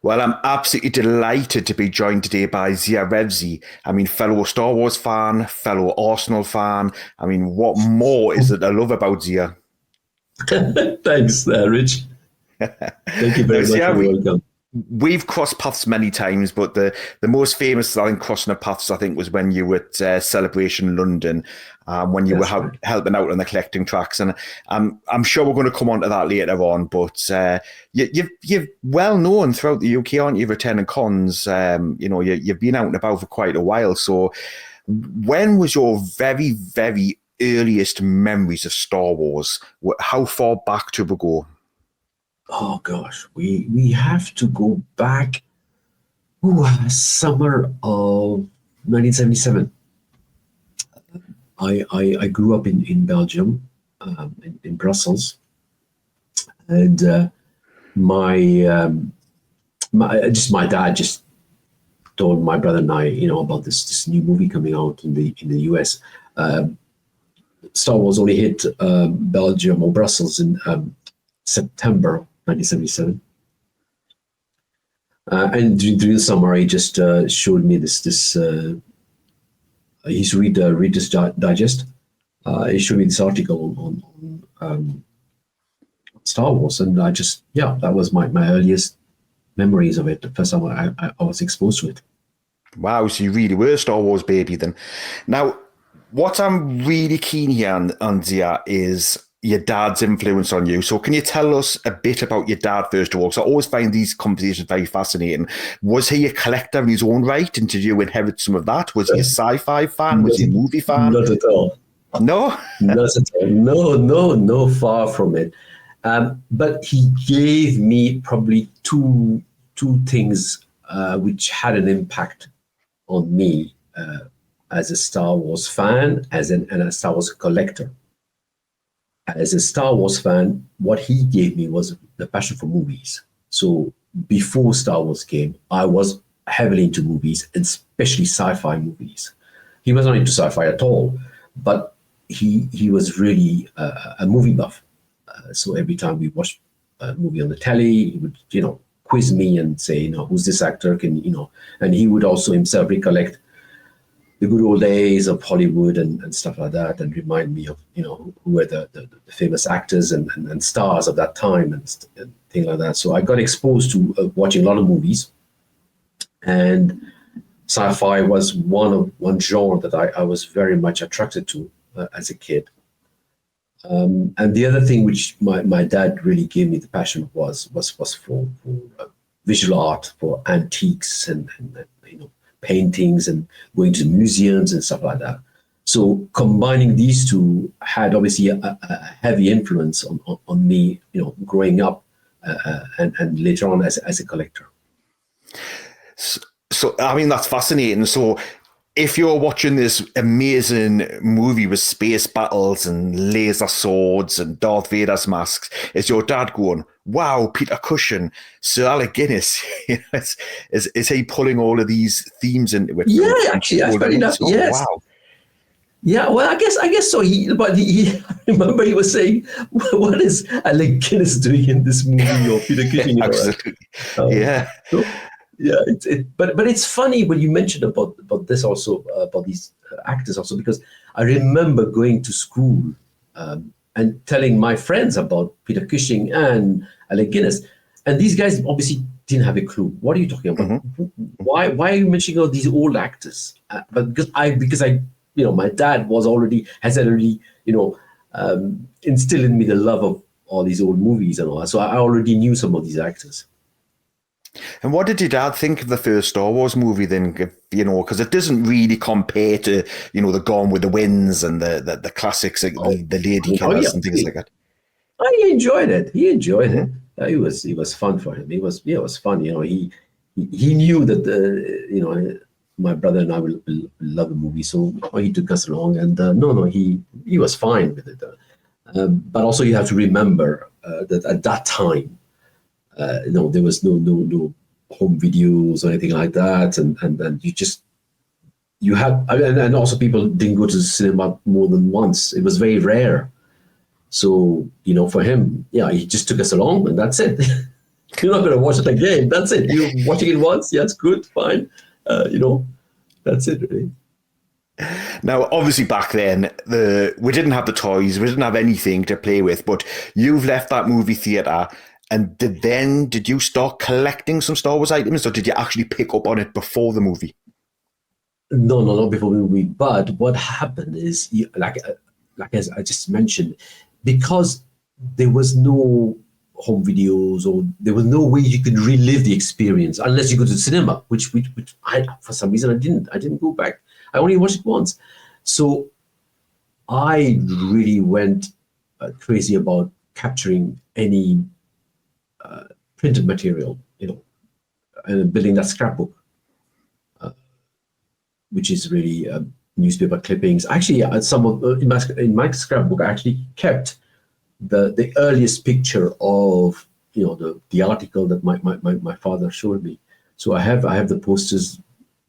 Well, I'm absolutely delighted to be joined today by Zia Rezvi. I mean, fellow Star Wars fan, fellow Arsenal fan. I mean, what more is it I love about Zia? Thanks, Rich. Thank you Now, very much Zia, for the welcome. we've crossed paths many times, but the most famous, I think, crossing of paths, I think, was when you were at Celebration London, when you were That's right. helping out on the collecting tracks. And I'm sure we're going to come on to that later on, but you're well known throughout the UK, aren't you, returning cons? You've been out and about for quite a while. So when was your very, very earliest memories of Star Wars? How far back do we go? Oh gosh, we have to go back. Summer of 1977. I grew up in Belgium, in Brussels, and my my dad just told my brother and I, about this new movie coming out in the US. Star Wars only hit Belgium or Brussels in September 1977. And during the summer, he just showed me this. I used to read Reader's Digest. He showed me this article on Star Wars, and that was my earliest memories of it. The first time I was exposed to it. Wow, so you really were a Star Wars baby then. Now, what I'm really keen here on Zia is your dad's influence on you. So can you tell us a bit about your dad first of all? Because I always find these conversations very fascinating. Was he a collector in his own right, and did you inherit some of that? Was he a sci-fi fan? Was he a movie fan? Not at all. No? Not at all. No, far from it. But he gave me probably two things which had an impact on me as a Star Wars fan, and a Star Wars collector. As a Star Wars fan, what he gave me was the passion for movies. So before Star Wars came, I was heavily into movies, and especially sci-fi movies. He was not into sci-fi at all, but he was really a movie buff. So every time we watched a movie on the telly, he would quiz me and say, who's this actor? And he would also himself recollect the good old days of Hollywood and stuff like that, and remind me of who were the famous actors and stars of that time and things like that. So I got exposed to watching a lot of movies, and sci-fi was one genre that I was very much attracted to as a kid. And the other thing which my dad really gave me the passion was for visual art, for antiques and paintings, and going to museums and stuff like that. So combining these two had obviously a heavy influence on me, growing up and later on as a collector. So, I mean, that's fascinating. So if you're watching this amazing movie with space battles and laser swords and Darth Vader's masks, is your dad going, wow, Peter Cushing, Sir Alec Guinness? Is he pulling all of these themes into it? Yeah, actually, that's fair enough. Yes. Wow. Yeah, well, I guess so. I remember he was saying, "What is Alec Guinness doing in this movie?" Or Peter Cushing. Absolutely. Yeah. So, yeah, but it's funny when you mentioned about this also, about these actors also, because I remember going to school and telling my friends about Peter Cushing and Alec Guinness, and these guys obviously didn't have a clue. What are you talking about? Mm-hmm. Why are you mentioning all these old actors? But because I my dad has already instilled in me the love of all these old movies and all that. So I already knew some of these actors. And what did your dad think of the first Star Wars movie then? Because it doesn't really compare to, the Gone with the Winds and the classics, like the Lady Killers and things like that. He enjoyed it. He enjoyed it. It was fun for him. It was fun. He knew that my brother and I will love the movie, so he took us along. And he was fine with it. But also you have to remember that at that time, there was no home videos or anything like that, and you had, and also people didn't go to the cinema more than once. It was very rare. So for him, he just took us along, and that's it. You're not going to watch it again. That's it. You're watching it once. Yeah, it's good, fine. That's it, really. Now, obviously, back then, we didn't have the toys, we didn't have anything to play with. But you've left that movie theater, and did you start collecting some Star Wars items, or did you actually pick up on it before the movie? No, not before the movie. But what happened is, as I just mentioned, because there was no home videos, or there was no way you could relive the experience unless you go to the cinema, which I, for some reason, I didn't go back. I only watched it once. So I really went crazy about capturing any printed material, and building that scrapbook, which is really newspaper clippings. Actually, some of in my scrapbook, I actually kept the earliest picture of the article that my father showed me. So I have the posters,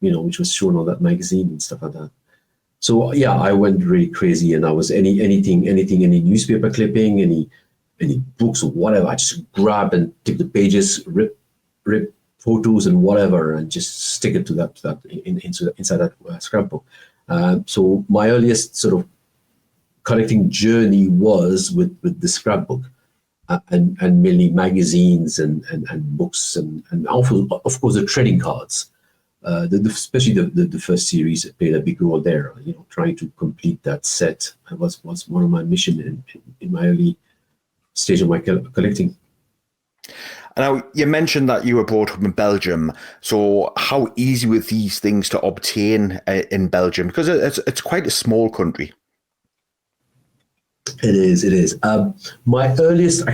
which was shown on that magazine and stuff like that. So yeah, I went really crazy, and I was any newspaper clipping, any books or whatever, I just grab and take the pages, rip photos and whatever, and just stick it to inside that scrapbook. So my earliest sort of collecting journey was with the scrapbook, and mainly magazines and books and also, of course, the trading cards. Especially the first series played a big role there. Trying to complete that set was one of my mission in my early stage of my collecting. Now, you mentioned that you were brought up in Belgium. So how easy were these things to obtain in Belgium? Because it's quite a small country. It is. My earliest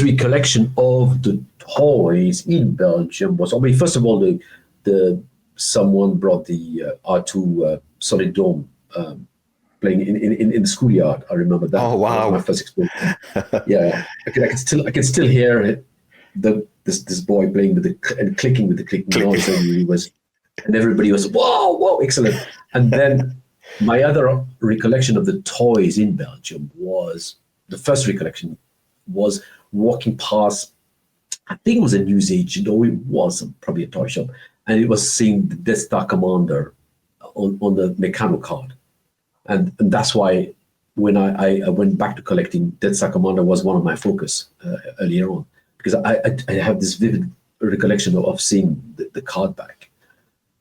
recollection of the toys in Belgium was, first of all, someone brought the R2 Solid Dome playing in the schoolyard. I remember that. Oh wow! That was my first exposure. Yeah, I can still hear this boy playing and clicking with the click noise. And everybody was whoa, excellent. And then my other recollection of the toys in Belgium was the first recollection was walking past. I think it was a newsagent, it was probably a toy shop, and it was seeing the Death Star Commander on the Meccano card. And that's why when I went back to collecting, Death Star Commander was one of my focus earlier on, because I have this vivid recollection of seeing the card back.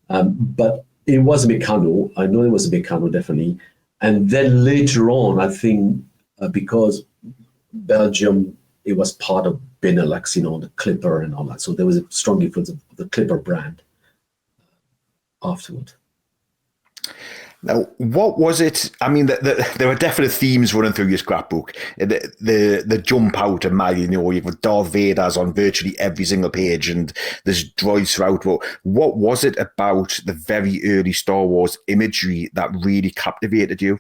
But it was a Meccano. I know it was a Meccano, definitely. And then later on, I think because Belgium, it was part of Benelux, the Clipper and all that. So there was a strong influence of the Clipper brand afterward. Now, what was it? I mean, there were definite themes running through your scrapbook. The jump out of you've got Darth Vader's on virtually every single page, and there's droids throughout. But what was it about the very early Star Wars imagery that really captivated you?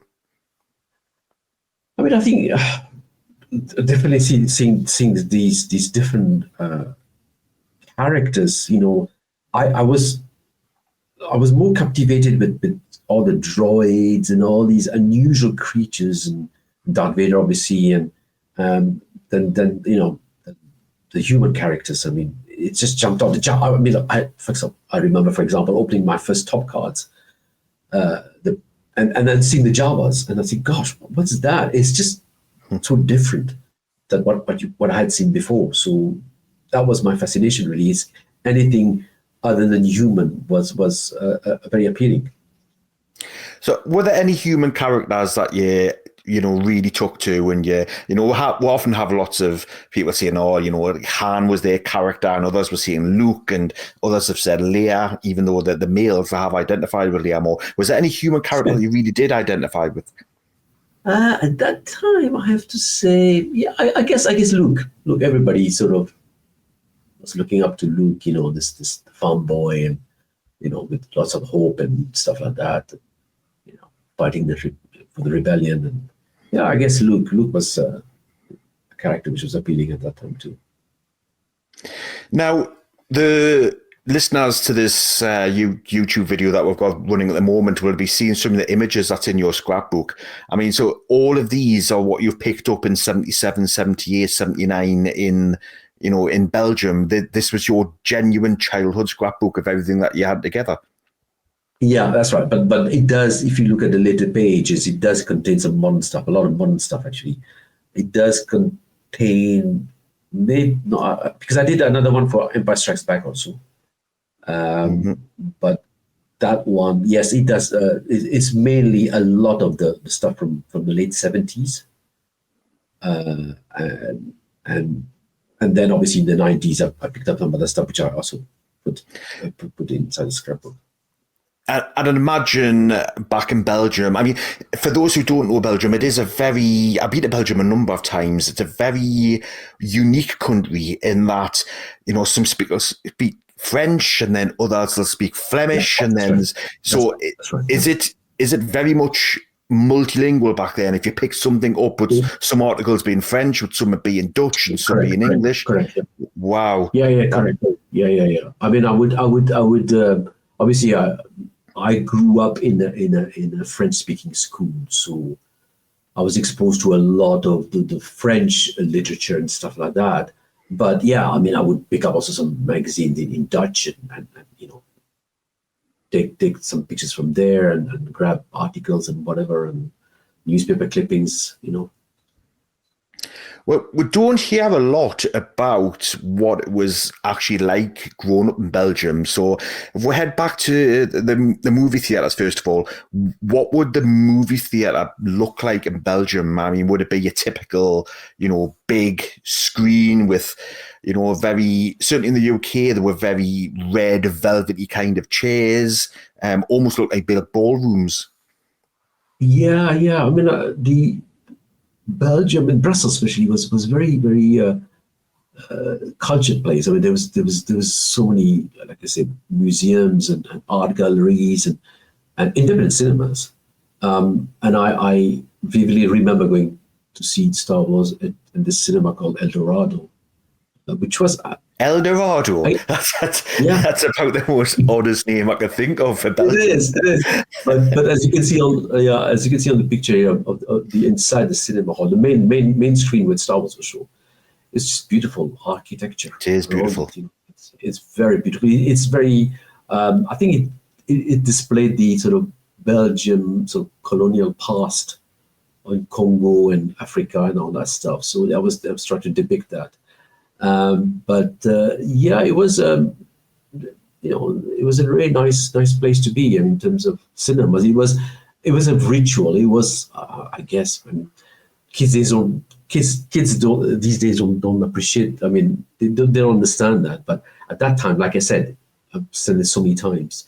I mean, I think definitely seeing these different characters. I was more captivated with all the droids and all these unusual creatures, and Darth Vader, obviously, and then the human characters. I mean, it just jumped out. I mean, I remember, for example, opening my first top cards, and then seeing the Jawas, and I think, gosh, what's that? It's just so different than what I had seen before. So that was my fascination. Really, is anything other than human was very appealing. So, were there any human characters that you really took to, and we often have lots of people saying, Han was their character, and others were saying Luke, and others have said Leia, even though the males have identified with Leia more. Was there any human character that you really did identify with? At that time, I have to say, yeah, I guess Luke. Luke, everybody sort of was looking up to Luke, this farm boy, and with lots of hope and stuff like that. Fighting for the rebellion, and yeah, I guess Luke was a character which was appealing at that time too. Now, the listeners to this YouTube video that we've got running at the moment will be seeing some of the images that's in your scrapbook. I mean, so all of these are what you've picked up in 77, 78, 79 in in Belgium, this was your genuine childhood scrapbook of everything that you had together. Yeah, that's right. But it does, if you look at the later pages, it does contain some modern stuff, a lot of modern stuff actually. It does contain, because I did another one for Empire Strikes Back also. But that one, yes, it does. It's mainly a lot of the stuff from the late 70s. And then obviously in the 90s, I picked up some other stuff which I also put inside the scrapbook. I'd imagine back in Belgium, I mean, for those who don't know Belgium, it is I've been to Belgium a number of times. It's a very unique country in that, some speakers speak French and then others will speak Flemish. Yeah, and then, right. So that's right. Is it very much multilingual back then? If you pick something up, would some articles be in French, would some be in Dutch and some be in English? Correct. Yeah. Wow. Yeah, correct. Yeah. I mean, I would obviously I grew up in a French-speaking school, so I was exposed to a lot of the French literature and stuff like that. But yeah, I mean, I would pick up also some magazines in Dutch and take some pictures from there and grab articles and whatever and newspaper clippings, Well, we don't hear a lot about what it was actually like growing up in Belgium. So if we head back to the movie theatres, first of all, what would the movie theatre look like in Belgium? I mean, would it be your typical, big screen with, certainly in the UK, there were very red, velvety kind of chairs, almost looked like big ballrooms. Yeah. I mean, the Belgium and Brussels especially was very, very cultured place. I mean, there was so many, like I said, museums and art galleries and independent cinemas. And I vividly remember going to see Star Wars in this cinema called El Dorado, which was El Dorado. That's about the most oddest name I could think of for Belgium. It is. But as you can see on the picture here of the inside the cinema hall, the main screen with Star Wars was shown. It's just beautiful architecture. It is beautiful. It's very beautiful. It's very. I think it displayed the sort of Belgium sort of colonial past on Congo and Africa and all that stuff. So I was trying to depict that. It was it was a very nice place to be. In terms of cinemas, it was a ritual. It was I guess kids these days don't appreciate. I mean, they don't understand that. But at that time, like I said, I've said it so many times,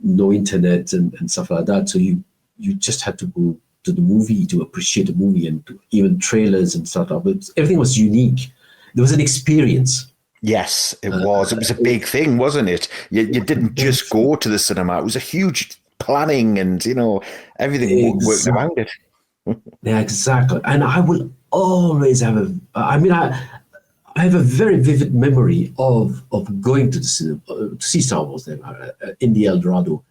no internet and stuff like that. So you just had to go to the movie to appreciate the movie, and even trailers and stuff. But everything was unique. There was an experience. Yes, it was. It was a big thing, wasn't it? You didn't just go to the cinema. It was a huge planning and, everything worked around it. Yeah, exactly. And I will always have I have a very vivid memory of going to the cinema to see Star Wars there in the El Dorado.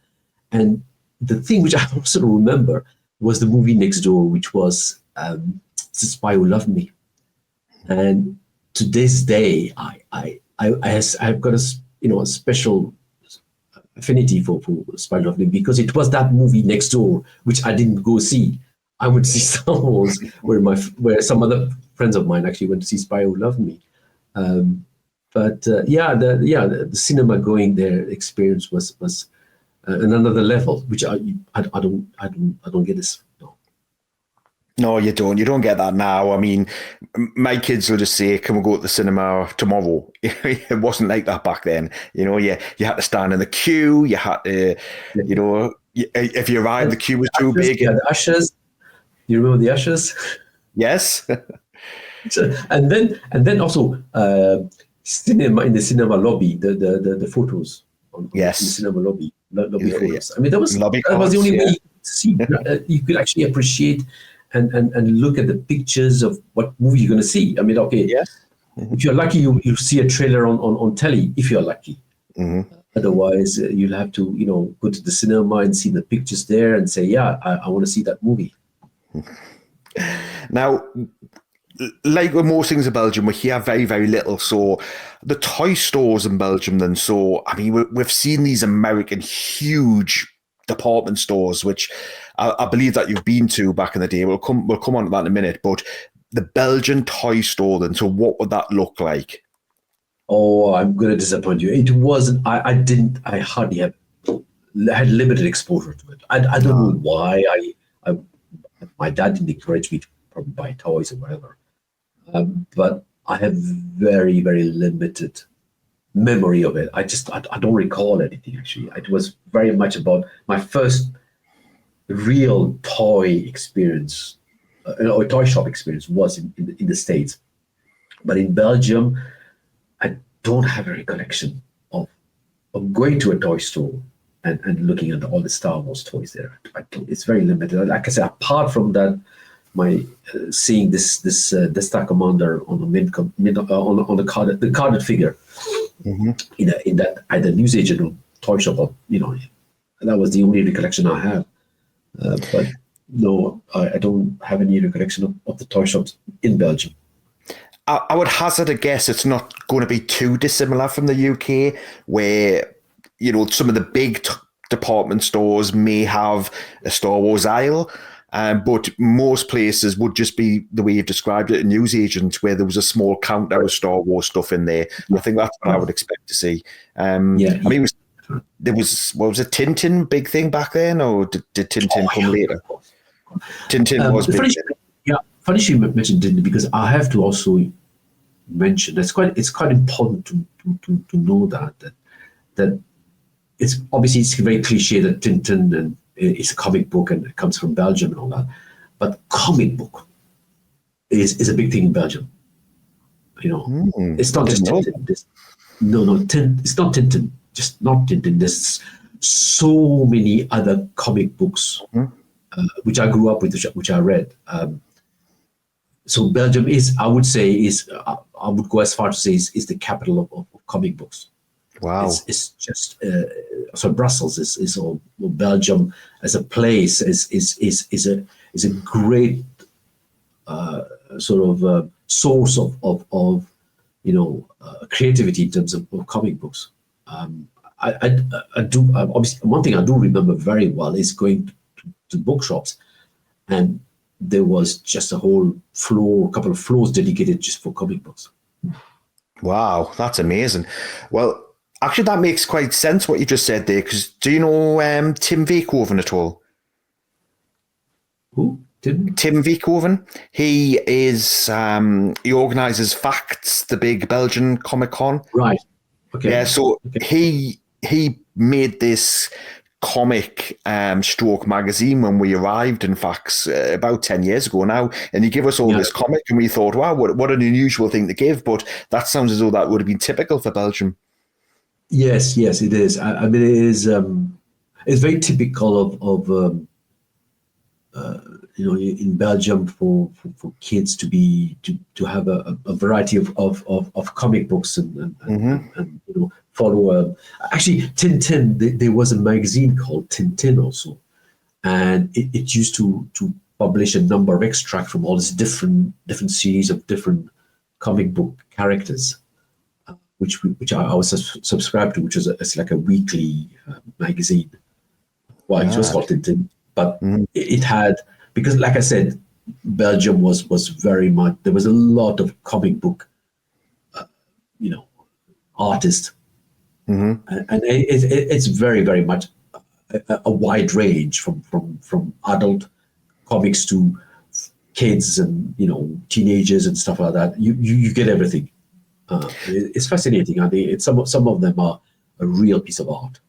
And the thing which I also remember was the movie next door, which was The Spy Who Loved Me. And to this day, I've got a special affinity for Spy Who Loved Me, because it was that movie next door which I didn't go see. I would see Star Wars where some other friends of mine actually went to see Spy Who Loved Me. The cinema going there experience was another level, which I don't get this. No, you don't. You don't get that now. I mean, my kids will just say, "Can we go to the cinema tomorrow?" It wasn't like that back then. You had to stand in the queue. You had to, if you arrived, the queue was too big. Yeah, the ushers. You remember the ushers? Yes. and then also cinema in the cinema lobby. The photos. Yes. In the cinema lobby photos. Yeah. I mean, that was the only way you could see. You could actually appreciate. And look at the pictures of what movie you're going to see. I mean, okay, yes. Mm-hmm. If you're lucky, you see a trailer on telly, if you're lucky. Mm-hmm. Otherwise, you'll have to, go to the cinema and see the pictures there and say, yeah, I want to see that movie. Now, like with most things in Belgium, we hear very, very little. So the toy stores in Belgium, then, so I mean, we've seen these American huge department stores, which I believe that you've been to back in the day. We'll come on to that in a minute. But the Belgian toy store, then, so what would that look like? Oh, I'm going to disappoint you. It wasn't. I hardly had limited exposure to it. I don't know why. I my dad didn't encourage me to probably buy toys or whatever. But I have very, very limited memory of it. I don't recall anything actually. It was very much about my first real toy experience, or toy shop experience was in the States. But in Belgium, I don't have a recollection of going to a toy store and looking at all the Star Wars toys there. It's very limited. Like I said, apart from that, my seeing this Death Star Commander on on the carded figure in that either newsagent or toy shop, or, that was the only recollection I have. But no, I don't have any recollection of the toy shops in Belgium. I would hazard a guess it's not going to be too dissimilar from the UK, where some of the big department stores may have a Star Wars aisle, but most places would just be the way you've described it, a newsagent, where there was a small counter of Star Wars stuff in there. I think that's what I would expect to see. I mean, there was, what was it, Tintin big thing back then, or did Tintin come later? Tintin was big. Funny you mentioned Tintin, because I have to also mention it's quite important to know that it's obviously, it's very cliche that Tintin and it's a comic book and it comes from Belgium and all that, but comic book is a big thing in Belgium. It's not just Tintin. It's not Tintin. Just not Tintin. There's so many other comic books which I grew up with, which I read. So Belgium is, I would go as far to say is the capital of comic books. Wow. It's just so Brussels is or Belgium as a place is a great sort of source of creativity in terms of comic books. I do obviously, one thing I do remember very well is going to bookshops, and there was just a couple of floors dedicated just for comic books. Wow, that's amazing. Well, actually, that makes quite sense what you just said there, because do you know Tim Veekhoven at all? Who? Tim Veekhoven. He organises Facts, the big Belgian Comic Con. Right. Okay. Yeah, so he made this comic stroke magazine when we arrived in Facts about 10 years ago now, and he gave us all this comic, and we thought, wow, what an unusual thing to give, but that sounds as though that would have been typical for Belgium. Yes, it is. I mean, it is. It's very typical of in Belgium for kids to have a variety of comic books and follow. Actually, Tintin. There was a magazine called Tintin also, and it used to publish a number of extracts from all these different series of different comic book characters, which I was subscribed to, which was it's like a weekly magazine. Well, it was called Tintin, but it had, because like I said, Belgium was very much, there was a lot of comic book, artists, and it's very, very much a wide range from adult comics to kids and teenagers and stuff like that. You get everything. It's fascinating. I think some of them are a real piece of art.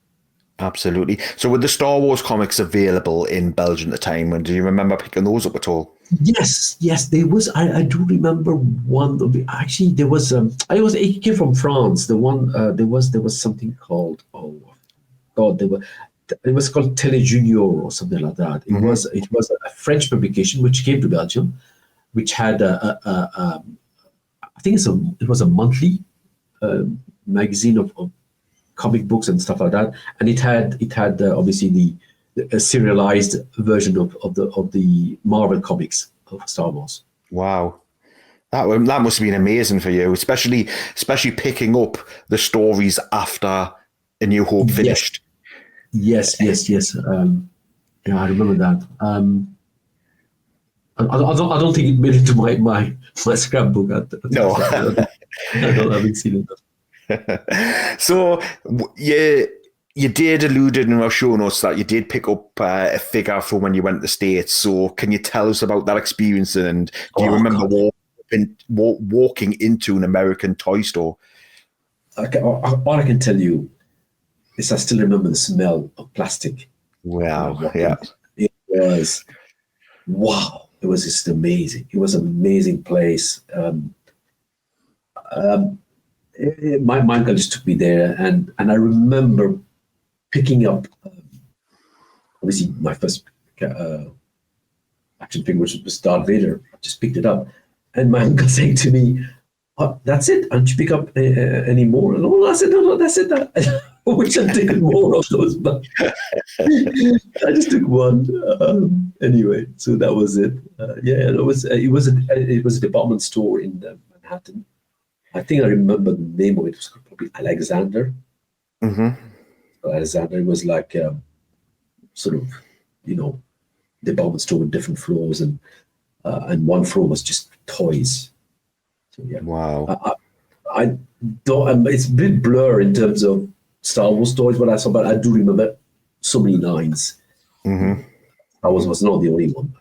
Absolutely. So were the Star Wars comics available in Belgium at the time? And do you remember picking those up at all? Yes, there was. I do remember one. Actually, there was. It came from France. The one. There was something called. Oh God, it was called Télé Junior or something like that. It was a French publication which came to Belgium, which had I think it was a monthly magazine of comic books and stuff like that, and it had obviously a serialized version of the Marvel comics of Star Wars. Wow, That must have been amazing for you, especially picking up the stories after A New Hope Yes, finished. yes. Yeah, I remember that. I don't think it made it to my scrapbook. No. I haven't seen it. So you did alluded in our show notes that you did pick up a figure from when you went to the States. So can you tell us about that experience? And do you Oh remember God. walking into an American toy store? Okay, all I can tell you is I still remember the smell of plastic when I Wow. walked Yeah. in. It was wow. It was just amazing. It was an amazing place. My uncle just took me there, and I remember picking up obviously my first uh, action figure, which was Darth Vader. I just picked it up, and my uncle saying to me, "Oh, that's it? And you pick up any more?" And I said, "No, that's it." I wish I'd taken more of those, but I just took one anyway. So that was it. Yeah, it was a department store in Manhattan. I think I remember the name of it. It was probably Alexander. Hmm. Alexander was like sort of, you know, department store with different floors, and one floor was just toys. So yeah, Wow. I don't. It's a bit blur in terms of Star Wars toys what I saw, but I do remember so many lines. Hmm. I was not the only one.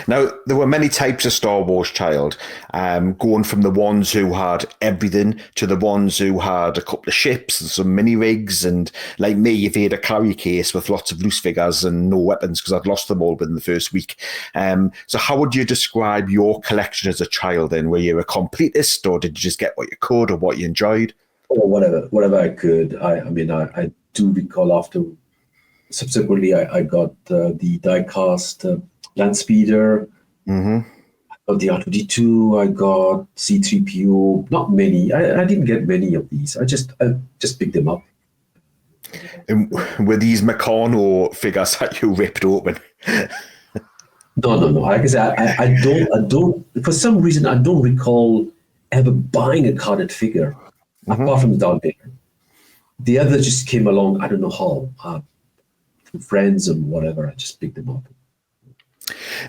Now, there were many types of Star Wars child, going from the ones who had everything to the ones who had a couple of ships and some mini rigs, and like me, if you had a carry case with lots of loose figures and no weapons because I'd lost them all within the first week. So, how would you describe your collection as a child? Then, were you a completist, or did you just get what you could or what you enjoyed? Or whatever I could. I mean, I do recall after subsequently I got the die-cast land speeder. Hmm. I got the R2D2. I got C3PO. Not many. I didn't get many of these. I just picked them up. And were these Meccano figures that you ripped open? No. Like I said, I don't. For some reason, I don't recall ever buying a carded figure Hmm. apart from the Darth Vader. The others just came along. I don't know how. Through friends and whatever. I just picked them up.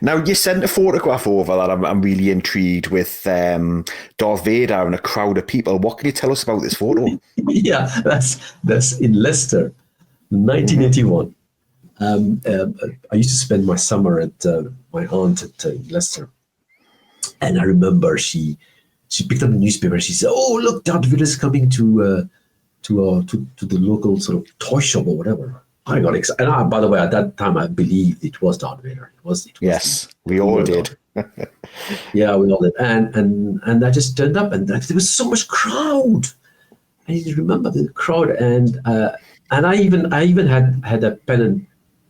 Now, you sent a photograph over that I'm really intrigued with, Darth Vader and a crowd of people. What can you tell us about this photo? Yeah, that's in Leicester, Hmm. 1981. I used to spend my summer at my aunt at Leicester, and I remember she picked up a newspaper. She said, "Oh, look, Darth Vader's coming to the local sort of toy shop or whatever." I got excited. And by the way, at that time, I believed it was Darth Vader. It was Yes, the we all real Darth did. Vader. Yeah, we all did. And I just turned up, and there was so much crowd. I need to remember the crowd, and I even had a pen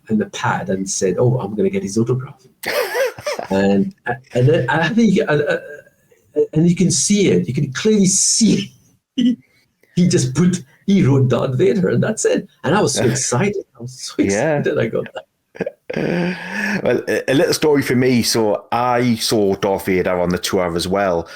and a pad and said, "Oh, I'm going to get his autograph." And then I think and you can see it. You can clearly see he wrote Darth Vader, and that's it. And I was so excited. I was so Yeah. excited. I got that. Well, a little story for me. So I saw Darth Vader on the tour as well.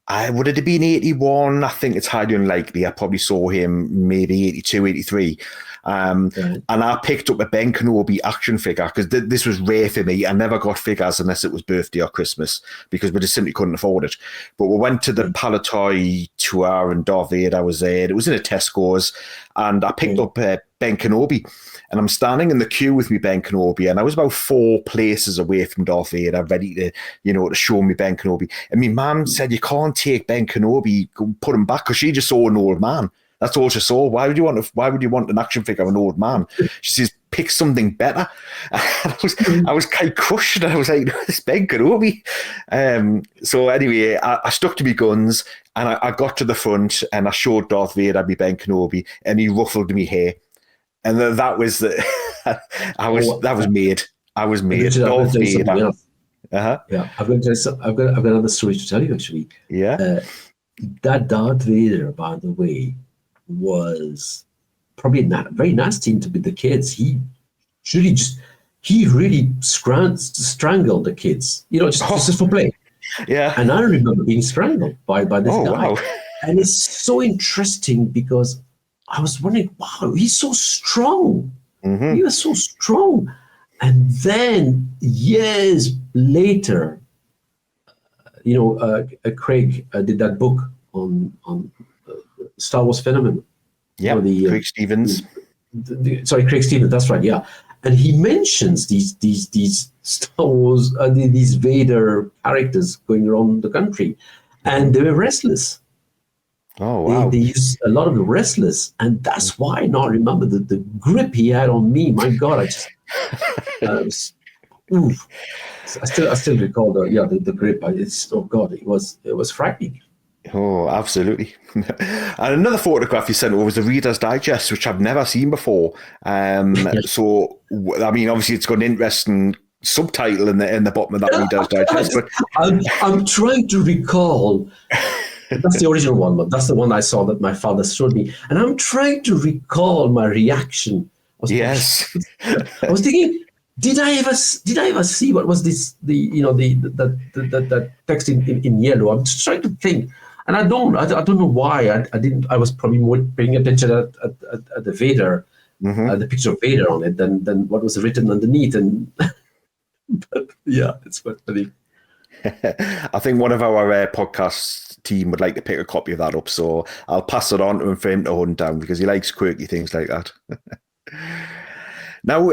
I would it have been 81? I think it's highly unlikely. I probably saw him maybe 82, 83. Right. And I picked up a Ben Kenobi action figure because this was rare for me. I never got figures unless it was birthday or Christmas because we just simply couldn't afford it. But we went to the Palatoy tour and Darth Vader was there. It was in a Tesco's and I picked up Ben Kenobi. And I'm standing in the queue with me Ben Kenobi, and I was about 4 places away from Darth Vader, ready to, to show me Ben Kenobi. And my mum said, "You can't take Ben Kenobi, put him back," because she just saw an old man. That's all she saw. Why would you want an action figure of an old man? She says, "Pick something better." And I was kind of crushed, and I was like, "It's Ben Kenobi." So anyway, I stuck to my guns, and I got to the front, and I showed Darth Vader me Ben Kenobi, and he ruffled me hair. And that was the Oh, that was made. I was made. Richard, I'm going to Darth tell you something Vader. else. Uh-huh. Yeah, I've got to tell you I've got another story to tell you actually. Yeah. Uh, that Darth Vader, by the way, was probably not very nasty to with the kids. He really strangled the kids. You know, just Oh, for play. Yeah. And I remember being strangled by this Oh, guy. wow. And it's so interesting because I was wondering, wow, he's so strong. Hmm. He was so strong. And then years later, Craig did that book on Star Wars phenomenon. Yeah. Craig Stevens. Sorry, Craig Stevens. That's right. Yeah, and he mentions these Star Wars, these Vader characters going around the country, and they were restless. Oh, They, wow. they used a lot of the restless, and that's why now I remember the grip he had on me. My God, I just was, oof. I still recall the grip. Oh God, it was frightening. Oh, absolutely. And another photograph you sent over was the Reader's Digest, which I've never seen before. So, I mean, obviously, it's got an interesting subtitle in the bottom of that Reader's Digest. But I'm trying to recall. That's the original one, but that's the one I saw that my father showed me, and I'm trying to recall my reaction. yes, I was thinking, did I ever see what was this that text in yellow? I'm just trying to think, and I don't know why I didn't. I was probably more paying attention at the Vader, the picture of Vader on it than what was written underneath. And but yeah, it's quite funny. I think one of our podcast team would like to pick a copy of that up, so I'll pass it on to him for him to hunt down because he likes quirky things like that. Now,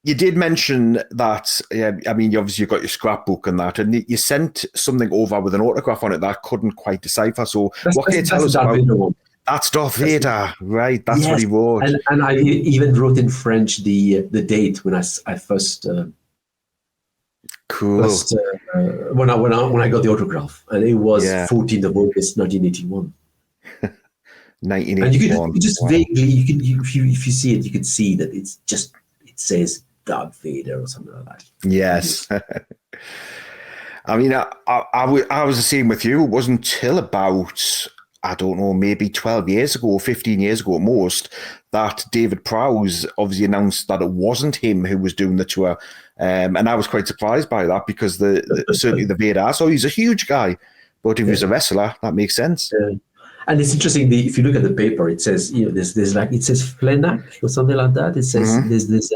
you did mention that, I mean, obviously you've got your scrapbook and that, and you sent something over with an autograph on it that I couldn't quite decipher. So what can you tell us about? That's Darth Vader, right? That's what he wrote. And I even wrote in French the date when I first... Cool. When I got the autograph, and it was 14th of August, 1981. 1981. And you just vaguely, if you see it, you can see that it says Darth Vader or something like that. Yes. I mean, I was the same with you. It wasn't until about, I don't know, maybe 12 years ago, 15 years ago at most, that David Prowse obviously announced that it wasn't him who was doing the tour. And I was quite surprised by that because certainly the Vader, I saw he's a huge guy, but if he's a wrestler, that makes sense. And it's interesting, if you look at the paper, it says, there's like, it says Flenac or something like that. It says, there's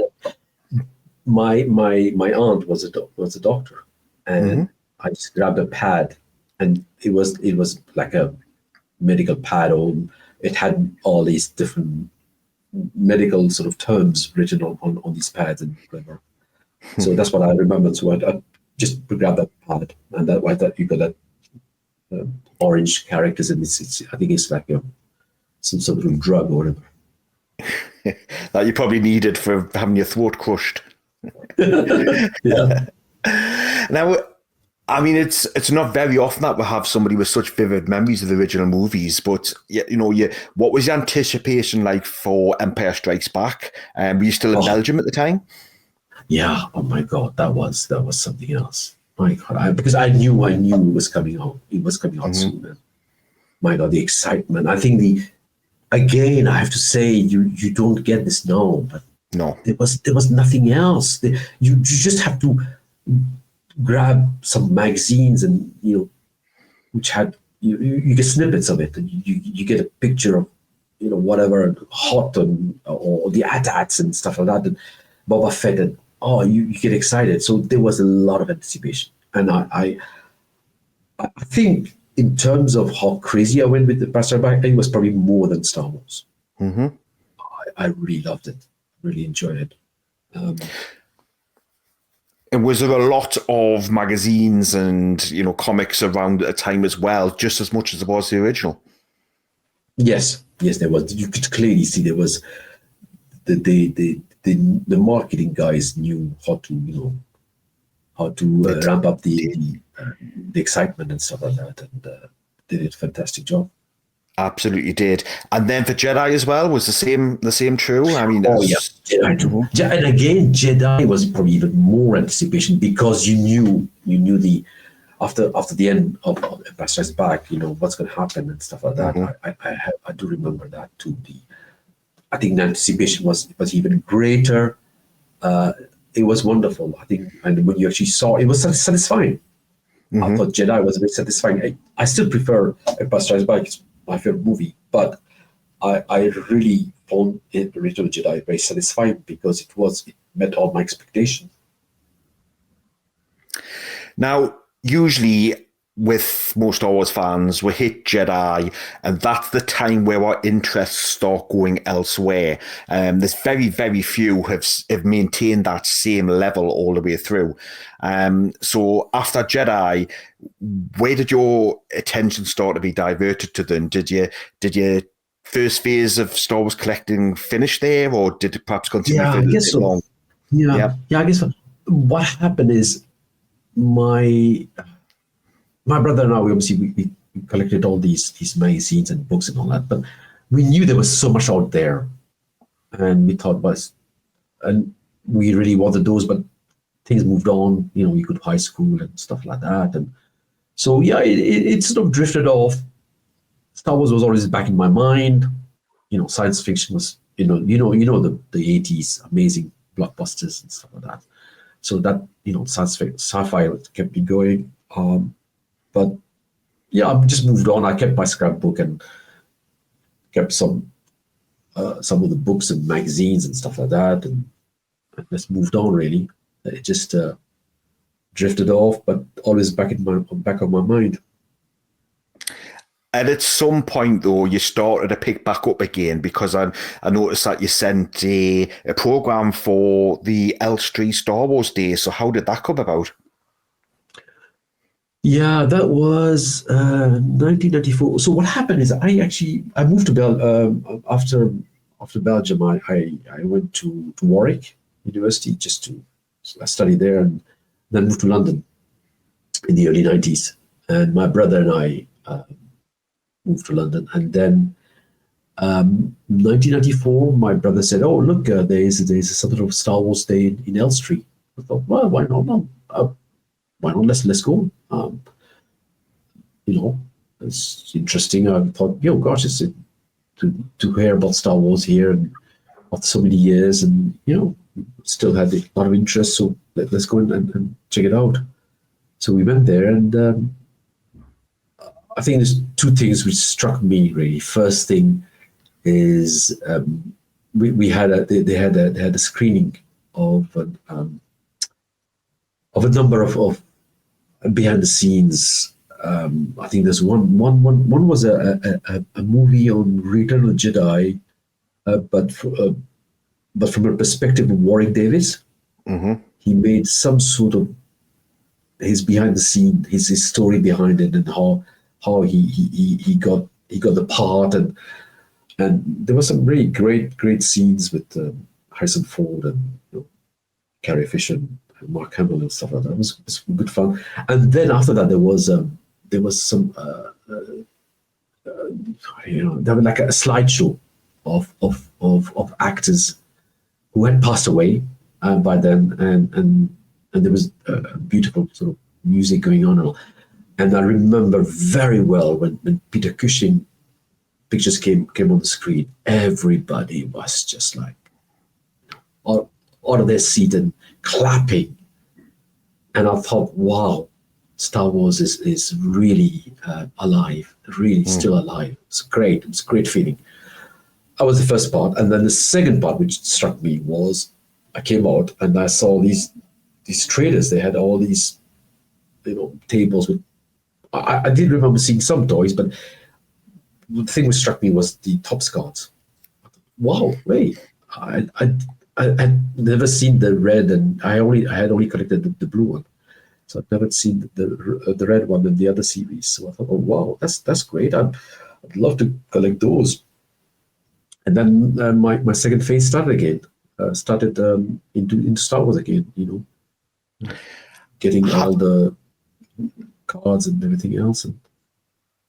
my aunt was a doctor, and I just grabbed a pad, and it was like a medical pad, or it had all these different medical sort of terms written on these pads and whatever. So that's what I remember. So I just grabbed that pad, and I thought you got that orange characters, and it's I think it's like some sort of drug or whatever that you probably needed for having your throat crushed. Yeah. Now, I mean, it's not very often that we have somebody with such vivid memories of the original movies, but what was the anticipation like for Empire Strikes Back? Were you still in Belgium at the time? Yeah. Oh my God, that was something else. My God, because I knew it was coming out. It was coming out soon. And my God, the excitement. I think again, I have to say, you don't get this now, but no, there was nothing else. You just have to grab some magazines, and which had you get snippets of it, and you get a picture of whatever hot or the AT-ATs and stuff like that, and Boba Fett, and you get excited. So there was a lot of anticipation, and I think in terms of how crazy I went with the Pastor Back, it was probably more than Star Wars. I really loved it, really enjoyed it. And was there a lot of magazines and comics around at a time as well, just as much as there was the original? Yes, there was. You could clearly see there was the marketing guys knew how to ramp up the excitement and stuff like that, and did a fantastic job. Absolutely did. And then for Jedi as well, was the same true? I mean, Jedi too. And again, Jedi was probably even more anticipation because you knew the after the end of Empire Strikes Back, what's going to happen and stuff like that. I do remember that too. I think the anticipation was even greater. It was wonderful, I think, and when you actually saw, it was satisfying. I thought Jedi was very satisfying. I still prefer Empire Strikes Back. It's my favorite movie, but I really found Return of the Jedi very satisfying because it met all my expectations. Now, usually with most Star Wars fans, we hit Jedi, and that's the time where our interests start going elsewhere. There's very, very few have maintained that same level all the way through. So after Jedi, where did your attention start to be diverted to then? Did your first phase of Star Wars collecting finish there, or did it perhaps continue Yeah, for a I little guess bit so. long? Yeah, I guess so. What happened is my brother and I, we collected all these magazines and books and all that, but we knew there was so much out there, and we thought, and we really wanted those, but things moved on. You go to high school and stuff like that, and so yeah, it sort of drifted off. Star Wars was always back in my mind. Science fiction was, the 80s amazing blockbusters and stuff like that. So that, sci-fi kept me going. But yeah, I just moved on. I kept my scrapbook and kept some of the books and magazines and stuff like that, and just moved on. Really, it just drifted off, but always back of my mind. And at some point, though, you started to pick back up again because I noticed that you sent a program for the Elstree Star Wars Day. So how did that come about? Yeah, that was 1994. So what happened is I moved to after Belgium. I went to Warwick University just to study there, and then moved to London in the early 90s. And my brother and I moved to London, and then 1994, my brother said, "Oh, look, there's some sort of Star Wars Day in Elstree." I thought, well, why not? No, why not? Let's go. It's interesting. I thought, gosh, it's to hear about Star Wars here and after so many years, and still had a lot of interest. So let's go and check it out. So we went there, and I think there's two things which struck me really. First thing is they had a screening of a number of behind the scenes. I think there's one was a movie on Return of the Jedi, but from a perspective of Warwick Davis. Mm-hmm. He made some sort of his behind the scene, his story behind it, and how he got the part, and there were some really great scenes with Harrison Ford and Carrie Fisher and Mark Hamill and stuff like that. It was good fun. And then after that, there was some there was like a slideshow of actors who had passed away by then, and there was beautiful sort of music going on. And I remember very well when Peter Cushing pictures came on the screen, everybody was just like out of their seat and clapping. And I thought, wow, Star Wars is really alive, really still alive. It's great. It's a great feeling. That was the first part. And then the second part, which struck me, was I came out and I saw these traders. They had all these, tables with. I did remember seeing some toys, but the thing which struck me was the Topps cards. Wow, wait! I had never seen the red, and I had only collected the blue one, so I've never seen the red one in the other series. So I thought, oh wow, that's great. I'd love to collect those. And then my second phase started again. Into Star Wars again. Getting all the cards and everything else.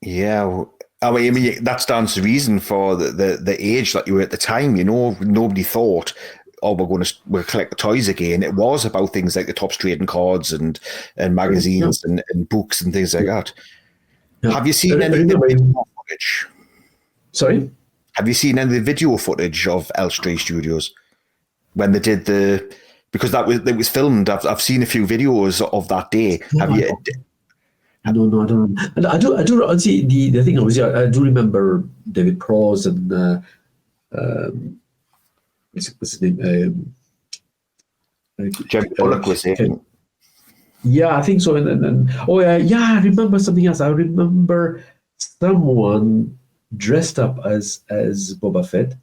Yeah, I mean that stands to reason for the age that you were at the time. Nobody thought, "Oh, we'll collect the toys again." It was about things like the Topps trading cards and magazines and books and things like that. Yeah. Have you seen any of the video footage? Sorry? Have you seen any of the video footage of Elstree Studios when they did because it was filmed? I've seen a few videos of that day. Have you? No, I don't. And I do see the thing. Obviously, I do remember David Prowse and what's his name? Jim Bullock was it? Yeah, I think so. And oh yeah, I remember something else. I remember someone dressed up as Boba Fett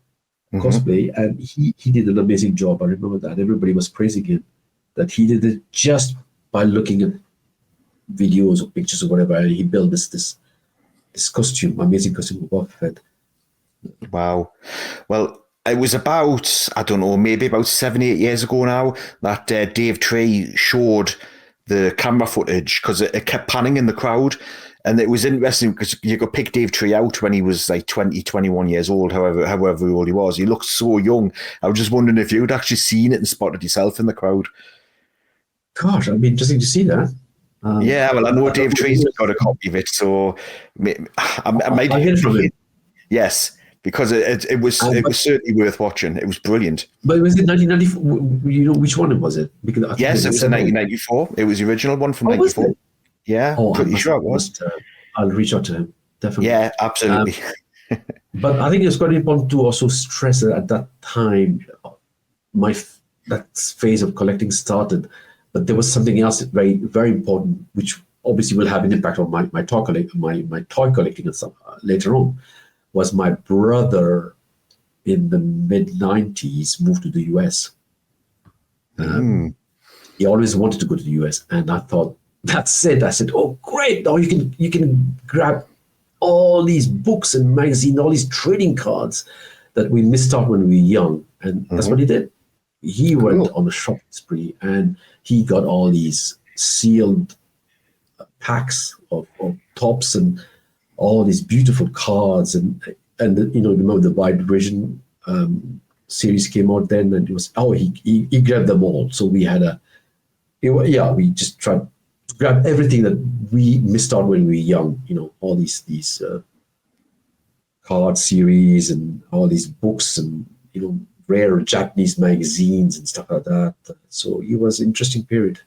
cosplay, and he did an amazing job. I remember that everybody was praising him that he did it just by looking at videos or pictures or whatever. And he built this costume, amazing costume of Boba Fett. Wow. Well, it was about, I don't know, maybe about 7, 8 years ago now that Dave Tree showed the camera footage because it kept panning in the crowd. And it was interesting because you could pick Dave Tree out when he was like 20, 21 years old, however old he was. He looked so young. I was just wondering if you'd actually seen it and spotted yourself in the crowd. Gosh, it'd be interesting to see that. Yeah, well, I know Dave Tree's got a copy of it, so I might I'll get it from him. Yes, because it was certainly worth watching. It was brilliant. But was it 1994? You know which one was it? Because Yes, it was in 1994. It was the original one from 94. Yeah, pretty sure it was. I'll reach out to him, definitely. Yeah, absolutely. But I think it's quite important to also stress that at that time, that phase of collecting started. But there was something else very, very important, which obviously will have an impact on my toy collecting and stuff later on. Was my brother in the mid-90s moved to the US. He always wanted to go to the US, and I thought, that's it. I said, oh, great. Now you can grab all these books and magazines, all these trading cards that we missed out when we were young. And that's what he did. He went on a shopping spree, and he got all these sealed packs of tops and all these beautiful cards. And remember the Wide Vision series came out then, and it was, he grabbed them all. So we had we just tried to grab everything that we missed out when we were young, all these card series and all these books and, rare Japanese magazines and stuff like that. So it was an interesting period.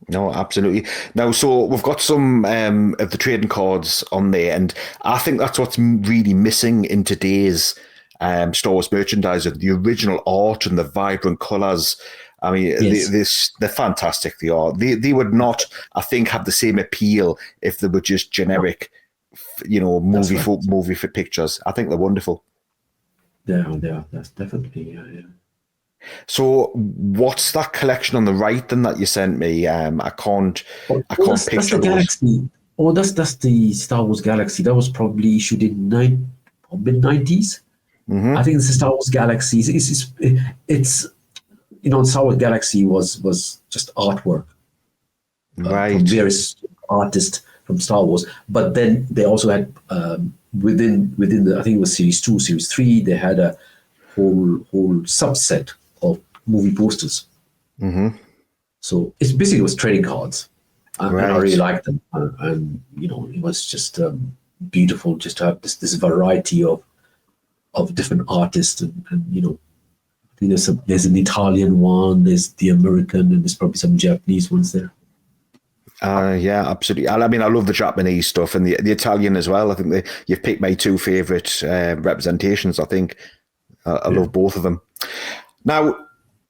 No, absolutely. Now, so we've got some of the trading cards on there, and I think that's what's really missing in today's Star Wars merchandise, the original art and the vibrant colours. I mean, yes. They're fantastic. They are. They would not, I think, have the same appeal if they were just generic, movie for pictures. I think they're wonderful. Yeah, they are. That's definitely, yeah. So, what's that collection on the right then that you sent me? I can't picture that's the Galaxy. Oh, that's the Star Wars Galaxy. That was probably issued in mid-90s. I think it's the Star Wars Galaxy. It's Star Wars Galaxy was just artwork from various artists from Star Wars. But then they also had within the, I think it was Series 2, Series 3, they had a whole subset of movie posters. So it's basically, it was trading cards, and I really liked them. And it was just beautiful just to have this variety of different artists, and I think there's an Italian one, there's the American, and there's probably some Japanese ones there. Yeah, absolutely. I mean, I love the Japanese stuff and the Italian as well. I think you've picked my two favourite representations. I think I love both of them. Now,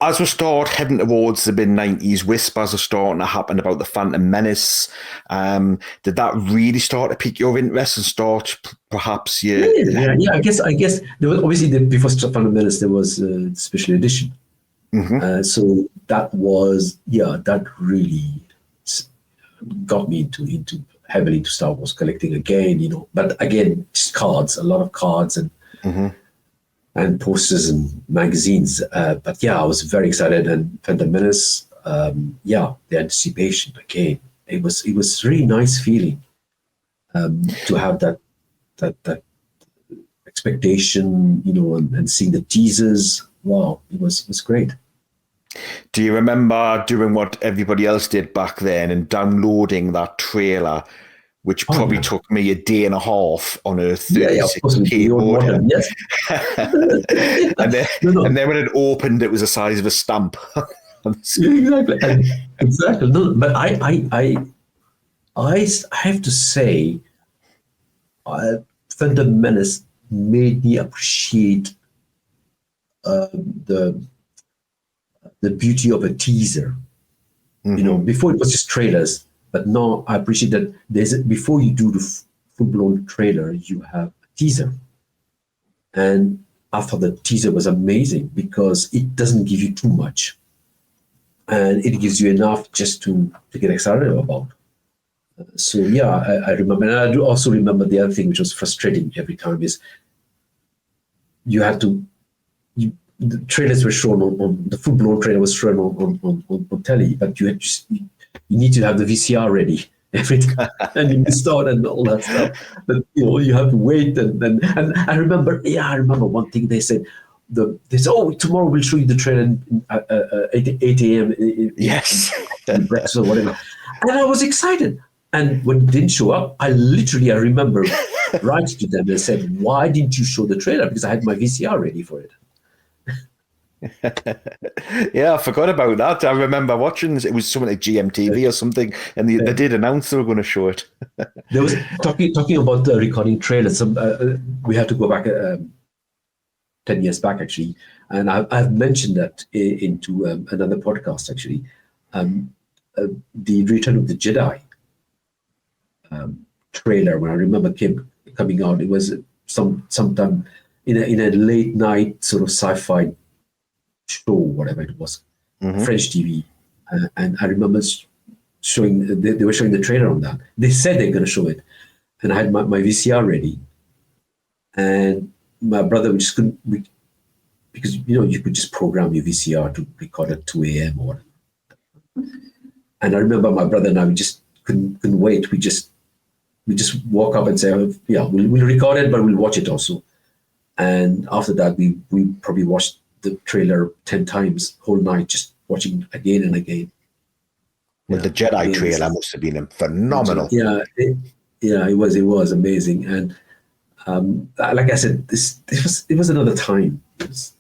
as we start heading towards the mid-90s, whispers are starting to happen about the Phantom Menace. Did that really start to pique your interest and start perhaps? Yeah. I guess there was obviously before Phantom Menace there was a special edition. So that was that really got me into heavily into Star Wars collecting again. But again, just cards, a lot of cards and posters and magazines. But I was very excited. And Phantom Menace, the anticipation again. It was really nice feeling to have that expectation, and seeing the teasers. Wow, it was great. Do you remember doing what everybody else did back then and downloading that trailer, which probably took me a day and a half on a 36K modem? Yes. And then when it opened, it was the size of a stamp. Exactly. No, but I have to say, Phantom Menace made me appreciate the beauty of a teaser. Before it was just trailers, but now I appreciate that before you do the full-blown trailer, you have a teaser. And I thought the teaser was amazing because it doesn't give you too much. And it gives you enough just to get excited about. So yeah, I remember. And I do also remember the other thing which was frustrating every time is the trailers were shown on the full-blown trailer was shown on telly, but you need to have the VCR ready every time, and you missed out and all that stuff. But you have to wait, and I remember one thing they said. They said, "Oh, tomorrow we'll show you the trailer at 8 a.m. Yes, in breakfast or whatever," and I was excited. And when it didn't show up, I remember writing to them and said, "Why didn't you show the trailer? Because I had my VCR ready for it." Yeah, I forgot about that. I remember watching it was something like GMTV or something, and they did announce they were going to show it. There was talking about recording trailers. We have to go back 10 years back actually, and I've mentioned that into another podcast actually. The Return of the Jedi trailer, when I remember coming out, it was sometime in a late night sort of sci-fi show, whatever it was, French TV, and I remember showing they were showing the trailer on that. They said they're going to show it, and I had my VCR ready, and my brother we just couldn't because you could just program your VCR to record at 2 a.m. or whatever. And I remember my brother and I we just couldn't wait. We just walk up and say, "Oh, yeah, we'll record it, but we'll watch it also." And after that, we probably watched the trailer 10 times whole night, just watching again and again. Well, the Jedi trailer must have been phenomenal. Yeah, it was amazing. And like I said, it was another time. It was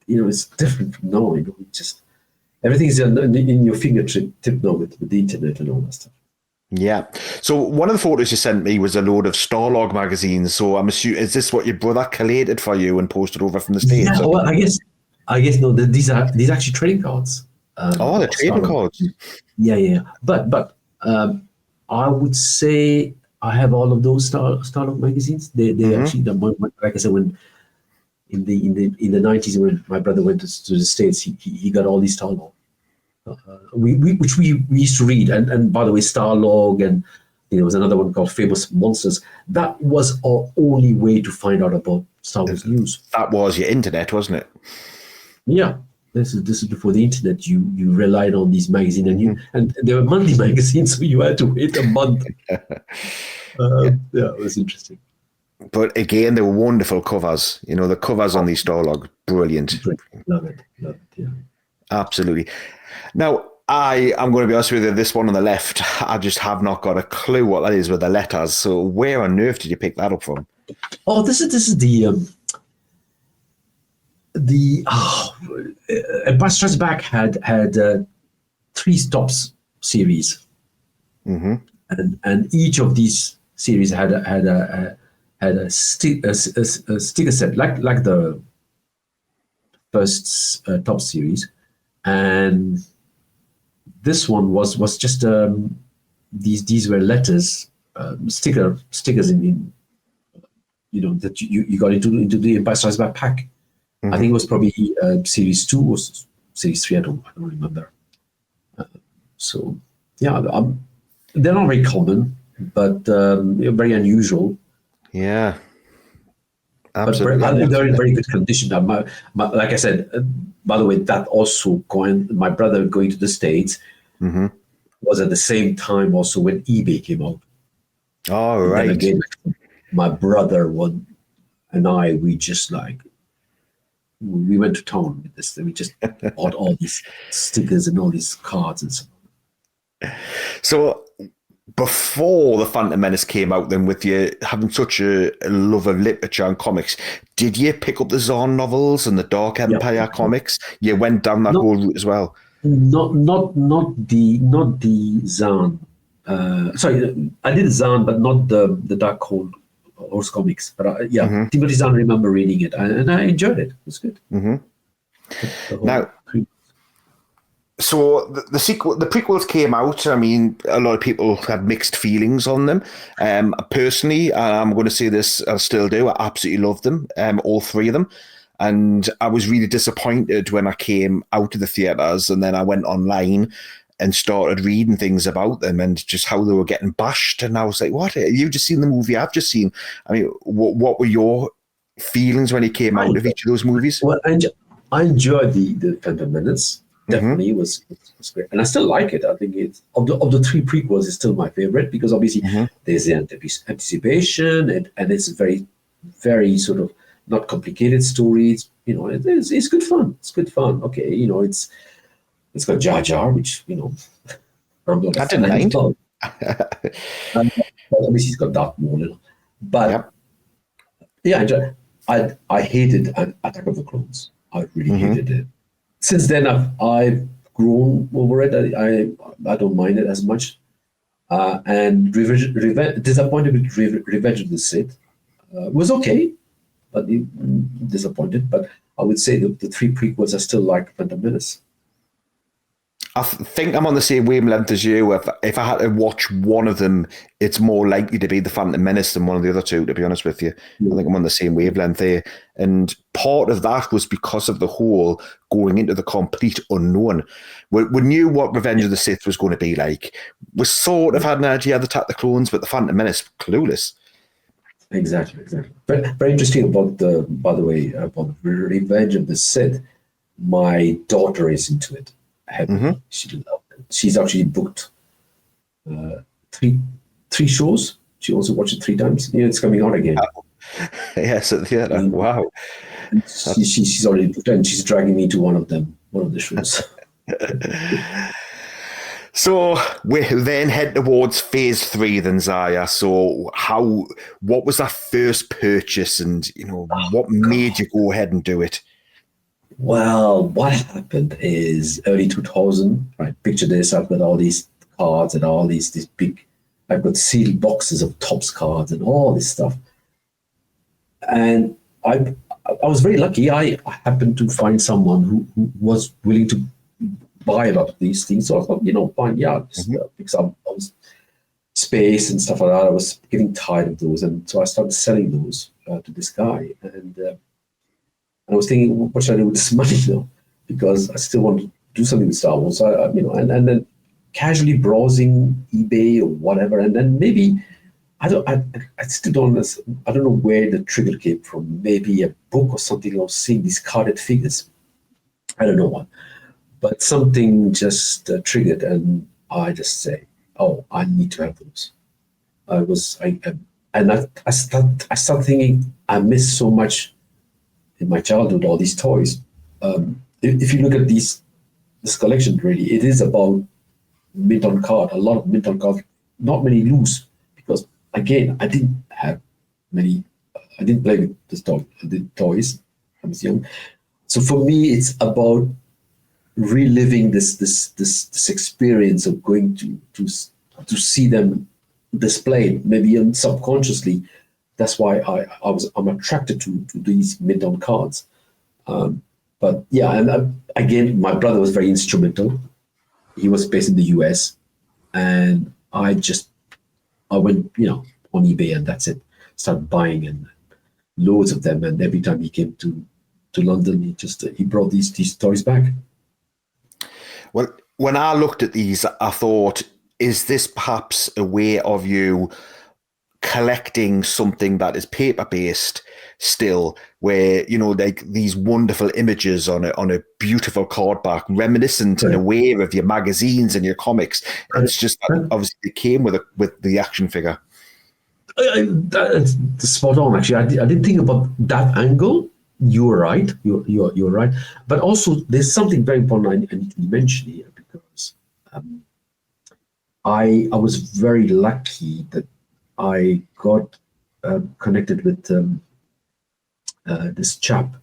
it's different from now. Just everything's in your fingertip now with the internet and all that stuff. Yeah. So one of the photos you sent me was a load of Starlog magazines. So I'm assuming, is this what your brother collated for you and posted over from the States? Yeah, well, I guess no. These are actually trading cards. The trading cards. Yeah. But I would say I have all of those Starlog magazines. They actually, like I said, when in the 90s when my brother went to the States, he got all these Starlog. Which we used to read, and by the way, Starlog, and there was another one called Famous Monsters. That was our only way to find out about Star Wars news. That was your internet, wasn't it? Yeah, this is before the internet. You relied on these magazines, and they were monthly magazines, so you had to wait a month. It was interesting. But again, they were wonderful covers. The covers on these Starlog, brilliant. Love it. Yeah, absolutely. Now, I am going to be honest with you, this one on the left, I just have not got a clue what that is with the letters. So where on earth did you pick that up from? Oh, this is the Empire Strikes Back had 3 stops series, and each of these series had a sticker set like the first top series, and this one was just these were letters, stickers in that you got into the Empire Strikes Back pack. I think it was probably series 2 or series 3. I don't remember. So yeah, they're not very common, but very unusual. Yeah. Absolutely. But they're in very good condition. Like I said, by the way, that also my brother going to the States was at the same time also when eBay came out. Oh, right. And again, my brother and I, we just we went to town with this. We just bought all these stickers and all these cards and so on. So before the Phantom Menace came out, then with you having such a love of literature and comics, did you pick up the Zorn novels and the Dark Empire comics? You went down that whole route as well. Not the Zan. Sorry, I did Zahn, but not the Dark Horse comics. But Hmm. Timothy Zahn, I remember reading it, and I enjoyed it. It was good. Hmm. The whole Now, so the prequels came out. I mean, a lot of people had mixed feelings on them. Personally, I'm going to say this, I still do. I absolutely love them, all three of them. And I was really disappointed when I came out of the theaters, and then I went online and started reading things about them and just how they were getting bashed. And I was like, "What? You've just seen the movie I've just seen." I mean, what were your feelings when you came I out of each of those movies? well, I enjoyed the Phantom Menace. Hmm. Definitely was great, and I still like it. I think it's of the three prequels, it's still my favorite because obviously Hmm. there's the anticipation, and it's a very sort of not complicated story. It's good fun. It's good fun. Okay, it's got Jar Jar, which I'm not a I didn't fan mind. of. But obviously he's got Darth Maul, but Yep. yeah, I hated Attack of the Clones. I really Hmm. hated it. Since then, I've grown over it. I don't mind it as much. And disappointed with Revenge of the Sith was okay, but disappointed. But I would say the three prequels are still like Phantom Menace. Think I'm on the same wavelength as you. If I had to watch one of them, it's more likely to be the Phantom Menace than one of the other two. To be honest with you, I Yeah. think I'm on the same wavelength there. And part of that was because of the whole going into the complete unknown. We knew what Revenge Yeah, of the Sith was going to be like. We sort of had an idea of Attack the Clones, but the Phantom Menace, clueless. exactly. Very interesting by the way, about Revenge of the Sith. My daughter is into it Hmm. heavily. She loved it. She's actually booked three three shows. She also watched it three times. Yeah, it's coming out again. Yes, at the theatre. And Wow. she's already booked, and she's dragging me to one of the shows. So we then head towards phase three, then Zaya. So what was that first purchase, and what made God. you go ahead and do it? Well, what happened is early 2000, right? Picture this. I've got all these cards and all these big, I've got sealed boxes of Topps cards and all this stuff. And I was very lucky. I happened to find someone who was willing to buy a lot of these things. So I thought, fine, yeah, just, Hmm. because I was space and stuff like that. I was getting tired of those, and so I started selling those to this guy. And I was thinking, what should I do with this money now? Because I still want to do something with Star Wars. So and then casually browsing eBay or whatever, and then maybe I still I don't know where the trigger came from. Maybe a book or something. I was seeing these carded figures. I don't know what, but something just triggered, and I just say, "Oh, I need to have those." I was I and I start thinking I miss so much in my childhood all these toys. If you look at this collection, really, it is about mint on card. A lot of mint on card, not many loose, because again, I didn't have many. I didn't play with the toys. I was young, so for me, it's about reliving this experience of going to see them displayed, maybe subconsciously. That's why I'm attracted to these mint on cards. But yeah, and again, my brother was very instrumental. He was based in the US, and I went on eBay, and that's it. Started buying and loads of them, and every time he came to London, he brought these toys back. Well, when I looked at these, I thought, is this perhaps a way of you collecting something that is paper based still, where like these wonderful images on a beautiful card back, reminiscent in a Correct. way of your magazines and your comics. It's Correct. just that obviously it came with the action figure. That's spot on. Actually, I didn't think about that angle. You're right. You're right. But also, there's something very important I need to mention here because I was very lucky that I got connected with this chap.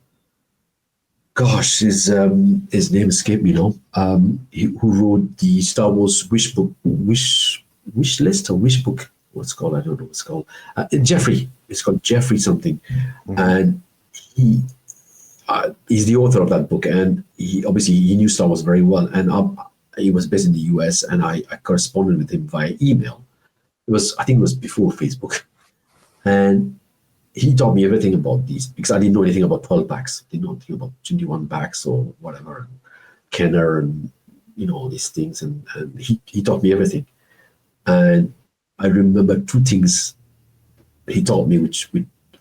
Gosh, his name escaped me now. Who wrote the Star Wars wish book, wish wish list or wish book. What's it called? I don't know what's it called. Jeffrey. It's called Jeffrey something, and he's the author of that book, and he knew Star Wars very well, and he was based in the US, and I corresponded with him via email. I think it was before Facebook, and he taught me everything about these because I didn't know anything about 12 packs, didn't know anything about 21 packs or whatever, Kenner and all these things, and he taught me everything. And I remember two things he taught me, which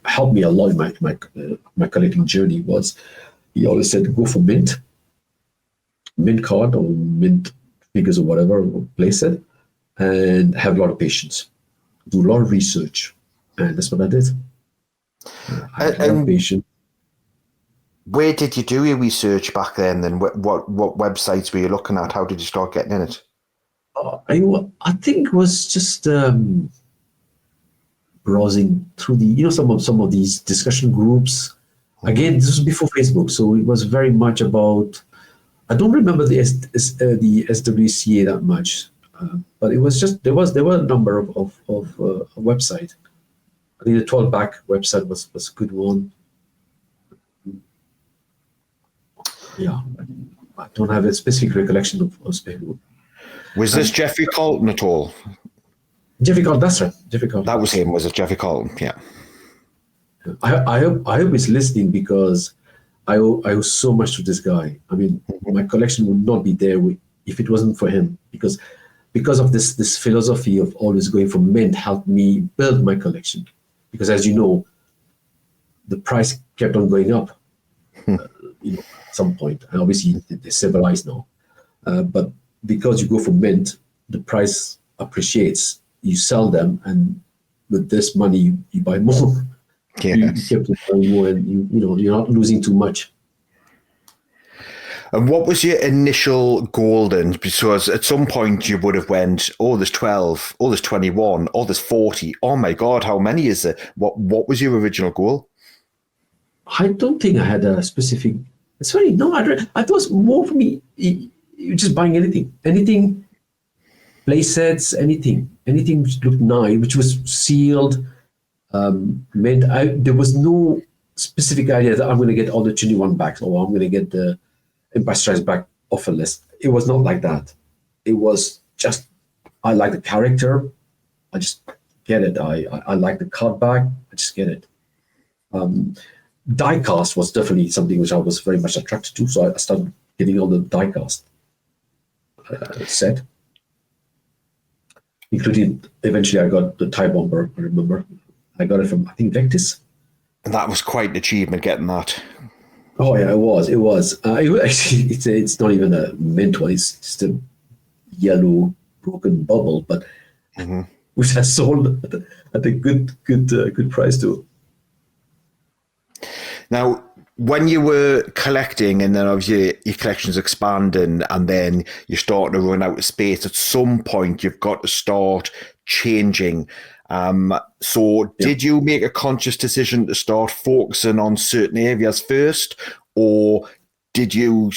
helped me a lot in my collecting journey. Was he always said, go for mint card or mint figures or whatever, or place it, and have a lot of patience, do a lot of research, and that's what I did. I had a lot of patience. Where did you do your research back then? Then what websites were you looking at? How did you start getting in it? I think it was just browsing through the some of these discussion groups. Again, this was before Facebook, so it was very much about. I don't remember the SWCA that much, but it was just there were a number of websites. I think the 12 back website was a good one. Yeah, I don't have a specific recollection of Facebook. Was this Jeffrey Colton at all? Jeffrey Colton, that's right. Jeffrey Colton. That was him, was it? Jeffrey Colton, yeah. I hope he's listening, because I owe so much to this guy. I mean, my collection would not be there if it wasn't for him, because of this philosophy of always going for mint helped me build my collection. Because as you know, the price kept on going up, at some point. And obviously they're civilized now. But because you go for mint, the price appreciates. You sell them, and with this money you buy more. Yeah. You kept buying more, and you're not losing too much. And what was your initial goal then? Because at some point you would have went, oh, there's 12, oh, there's 21, oh, there's 40. Oh my God, how many is there? What was your original goal? I don't think I had a specific. It's funny. No, I thought it was more for me. You're just buying anything, play sets, anything which looked nice, which was sealed. There was no specific idea that I'm going to get all the 21 backs, or I'm going to get the Empire Strikes Back offer list. It was not like that. It was just, I like the character, I just get it. I like the card back, I just get it. Diecast was definitely something which I was very much attracted to, so I started getting all the diecast set, including eventually I got the TIE Bomber. I remember I got it from, I think, Vectis. And that was quite an achievement, getting that. Oh yeah, it was. Actually, it's not even a mint one. It's just a yellow broken bubble, but which has sold at a good price too. Now, when you were collecting, and then obviously your collection's expanding, and then you're starting to run out of space, at some point you've got to start changing. Did you make a conscious decision to start focusing on certain areas first, or did you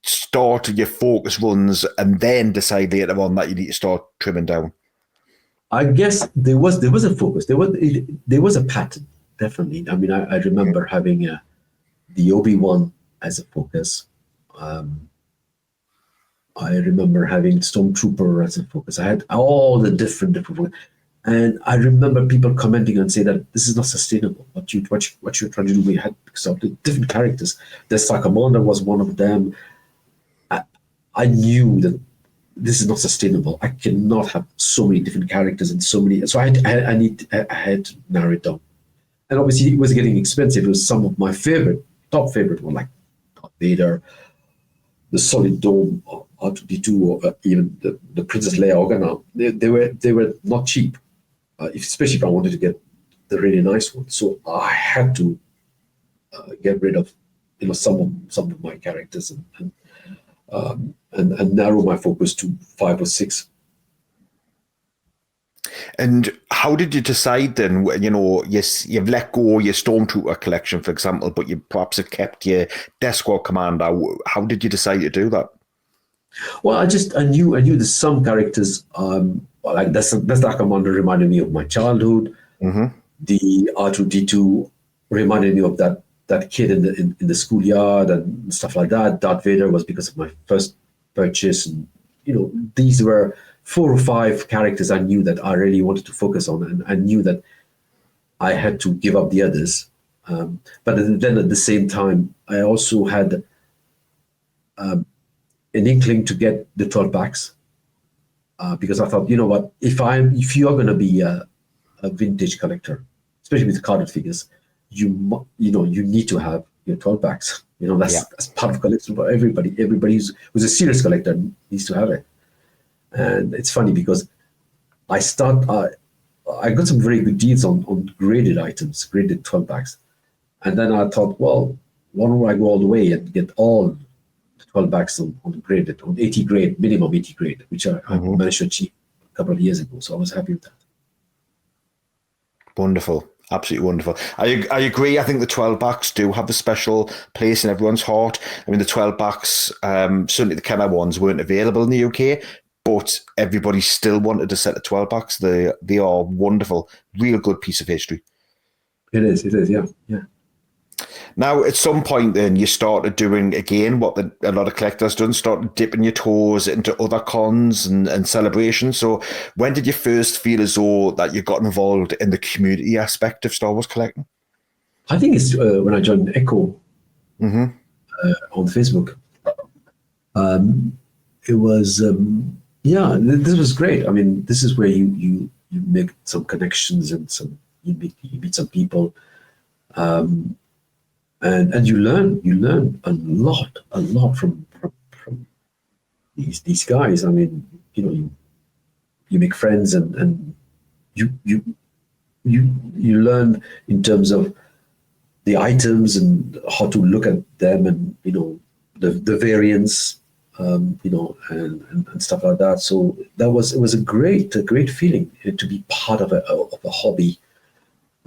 start your focus runs and then decide later on that you need to start trimming down? I guess there was a focus. There was a pattern, definitely. I mean, I remember having the Obi-Wan as a focus. I remember having Stormtrooper as a focus. I had all the different focus. And I remember people commenting and saying that this is not sustainable. What you're trying to do, we had different characters. The Star Commander was one of them. I knew that this is not sustainable. I cannot have so many different characters and so many. So I had to narrow it down. And obviously it was getting expensive. It was some of my top favorite one, like Darth Vader, the Solid Dome, R2D2, or even the Princess Leia Organa. They were not cheap. Especially if I wanted to get the really nice one. So I had to get rid of some of my characters and narrow my focus to 5 or 6. And how did you decide then? You've let go your Stormtrooper collection, for example, but you perhaps have kept your Death Squad Commander. How did you decide to do that? Well, I knew there's some characters well, like that's Dark Commander reminded me of my childhood. Mm-hmm. The R2D2 reminded me of that kid in the schoolyard and stuff like that. Darth Vader was because of my first purchase, and these were 4 or 5 characters I knew that I really wanted to focus on, and I knew that I had to give up the others. But then at the same time, I also had an inkling to get the 12 packs because I thought, you know what, if you are going to be a vintage collector, especially with carded figures, you need to have your 12 packs. That's part of collection for everybody. Everybody who's a serious collector needs to have it. And it's funny because I got some very good deals on graded items, graded 12 packs. And then I thought, well, why don't I go all the way and get all the 12 packs on graded, on 80 grade, minimum 80 grade, which I managed to achieve a couple of years ago. So I was happy with that. Wonderful. Absolutely wonderful. I agree. I think the 12 backs do have a special place in everyone's heart. I mean, the 12 backs, certainly the Kenner ones weren't available in the UK, but everybody still wanted a set of 12 backs. They are wonderful. Real good piece of history. It is, yeah. Now, at some point then, you started doing, again, what a lot of collectors done, started dipping your toes into other cons and celebrations. So when did you first feel as though that you got involved in the community aspect of Star Wars collecting? I think it's when I joined Echo on Facebook. It was, this was great. I mean, this is where you make some connections and you meet some people. And you learn a lot from these guys. I mean, you make friends and you learn in terms of the items and how to look at them, and the variants, and stuff like that. So it was a great feeling to be part of a hobby,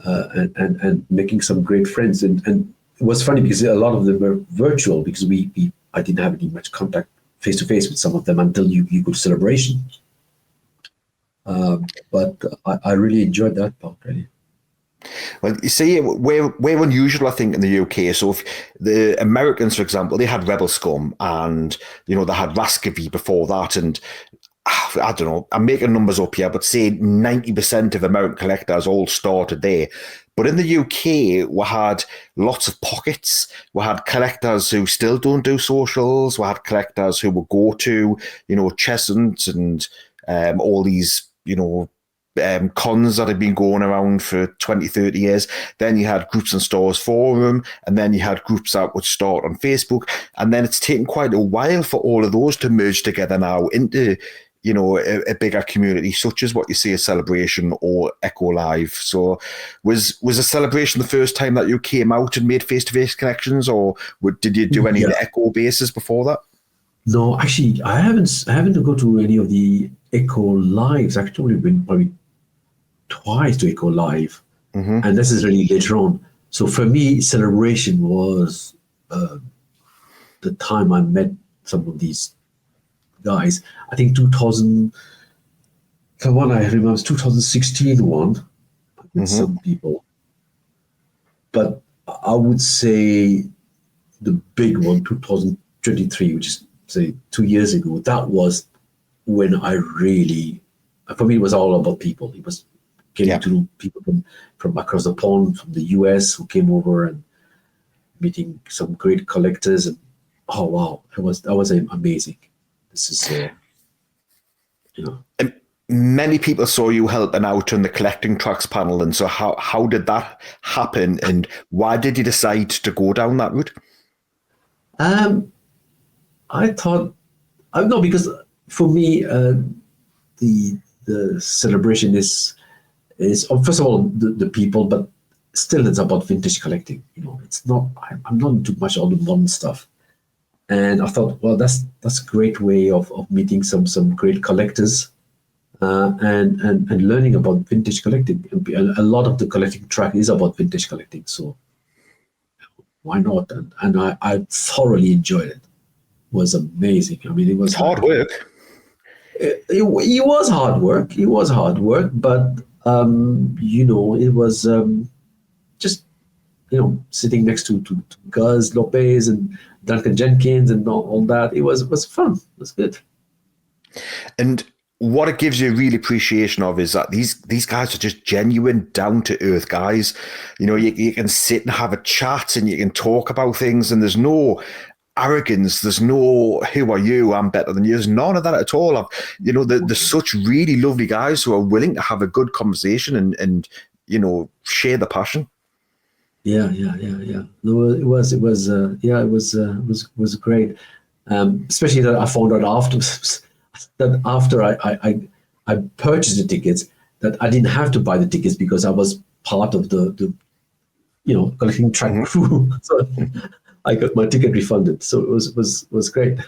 and making some great friends. And it was funny because a lot of them were virtual because I didn't have any much contact face to face with some of them until you go to Celebration. But I really enjoyed that part, really. Well, you see, we're unusual, I think, in the UK. So if the Americans, for example, they had Rebel Scum, and they had Rascovy before that, and I don't know, I'm making numbers up here, but say 90% of American collectors all started there. But in the UK, we had lots of pockets. We had collectors who still don't do socials. We had collectors who would go to, Cheshunt and all these, cons that had been going around for 20, 30 years. Then you had groups and stores forum, and then you had groups that would start on Facebook. And then it's taken quite a while for all of those to merge together now into a bigger community, such as what you see at Celebration or Echo Live. So was a Celebration the first time that you came out and made face-to-face connections, or did you do any of the Echo bases before that? No, actually, I haven't go to any of the Echo Lives. I've actually been probably twice to Echo Live, and this is really later on. So for me, Celebration was the time I met some of these guys. I think 2000, the one I remember is 2016 one with some people. But I would say the big one, 2023, which is say 2 years ago, that was when I really, for me, it was all about people. It was getting to know people from across the pond, from the US, who came over, and meeting some great collectors. And oh wow, that was amazing. This is, And many people saw you helping out on the collecting tracks panel, and so how did that happen, and why did you decide to go down that route? I thought, no, because for me, the Celebration is first of all the people, but still it's about vintage collecting. It's not. I'm not into much all the modern stuff. And I thought, well, that's a great way of meeting some great collectors, and learning about vintage collecting. A lot of the collecting track is about vintage collecting, so why not? And I thoroughly enjoyed it. It was amazing. I mean, it was hard work. it was hard work. It was hard work, but it was just sitting next to Gus Lopez and Duncan Jenkins and all that. It was fun. It was good. And what it gives you a real appreciation of is that these guys are just genuine, down to earth guys. You can sit and have a chat and you can talk about things, and there's no arrogance. There's no "who are you? I'm better than you." There's none of that at all. There's such really lovely guys who are willing to have a good conversation and share the passion. Yeah. No, it was great. Especially that I found out afterwards that after I purchased the tickets, that I didn't have to buy the tickets because I was part of the collecting track crew. So I got my ticket refunded. So it was great.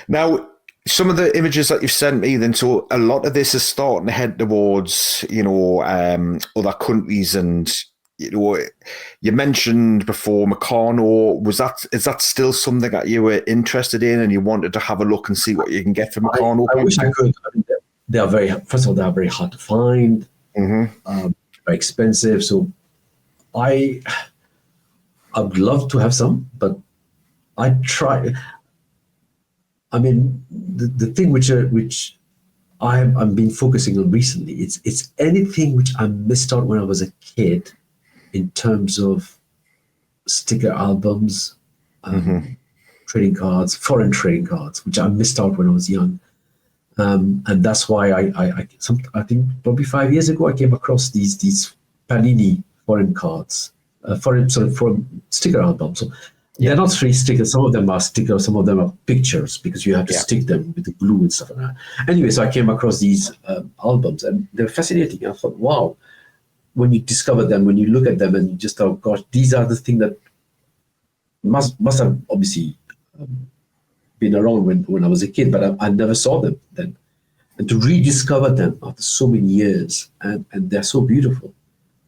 Now, some of the images that you've sent me, then, so a lot of this is starting to head towards, other countries, and you mentioned before Meccano. Is that still something that you were interested in, and you wanted to have a look and see what you can get from Meccano? I wish I could. I mean, they are first of all, they are very hard to find, very expensive. So I would love to have some, but I try. I mean, the thing which I've been focusing on recently, it's anything which I missed out when I was a kid, in terms of sticker albums, trading cards, foreign trading cards, which I missed out when I was young, and that's why I think probably 5 years ago I came across these Panini foreign cards, foreign sticker albums. So they're not free stickers. Some of them are stickers, some of them are pictures, because you have to stick them with the glue and stuff like that. Anyway, so I came across these albums, and they're fascinating. I thought, wow, when you discover them, when you look at them, and you just thought, gosh, these are the things that must have obviously been around when I was a kid, but I never saw them then. And to rediscover them after so many years, and they're so beautiful.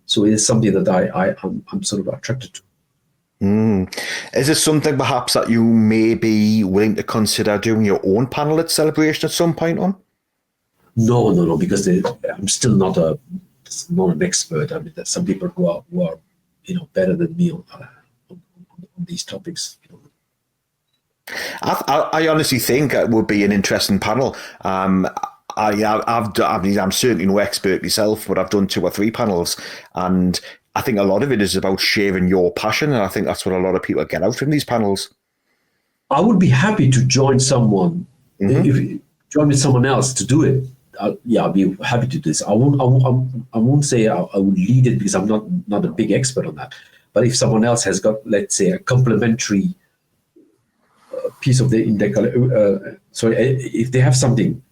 So it is something that I'm sort of attracted to. Is it something perhaps that you may be willing to consider doing your own panel at Celebration at some point on? No, because I'm still not an expert. I mean, there's some people who are better than me on these topics. I honestly think it would be an interesting panel. I'm certainly no expert myself, but I've done 2 or 3 panels, and I think a lot of it is about sharing your passion, and I think that's what a lot of people get out from these panels. I would be happy to join someone, join with someone else to do it. I'll be happy to do this. I won't say I would lead it, because I'm not a big expert on that. But if someone else has got, let's say, a complementary piece of in their if they have something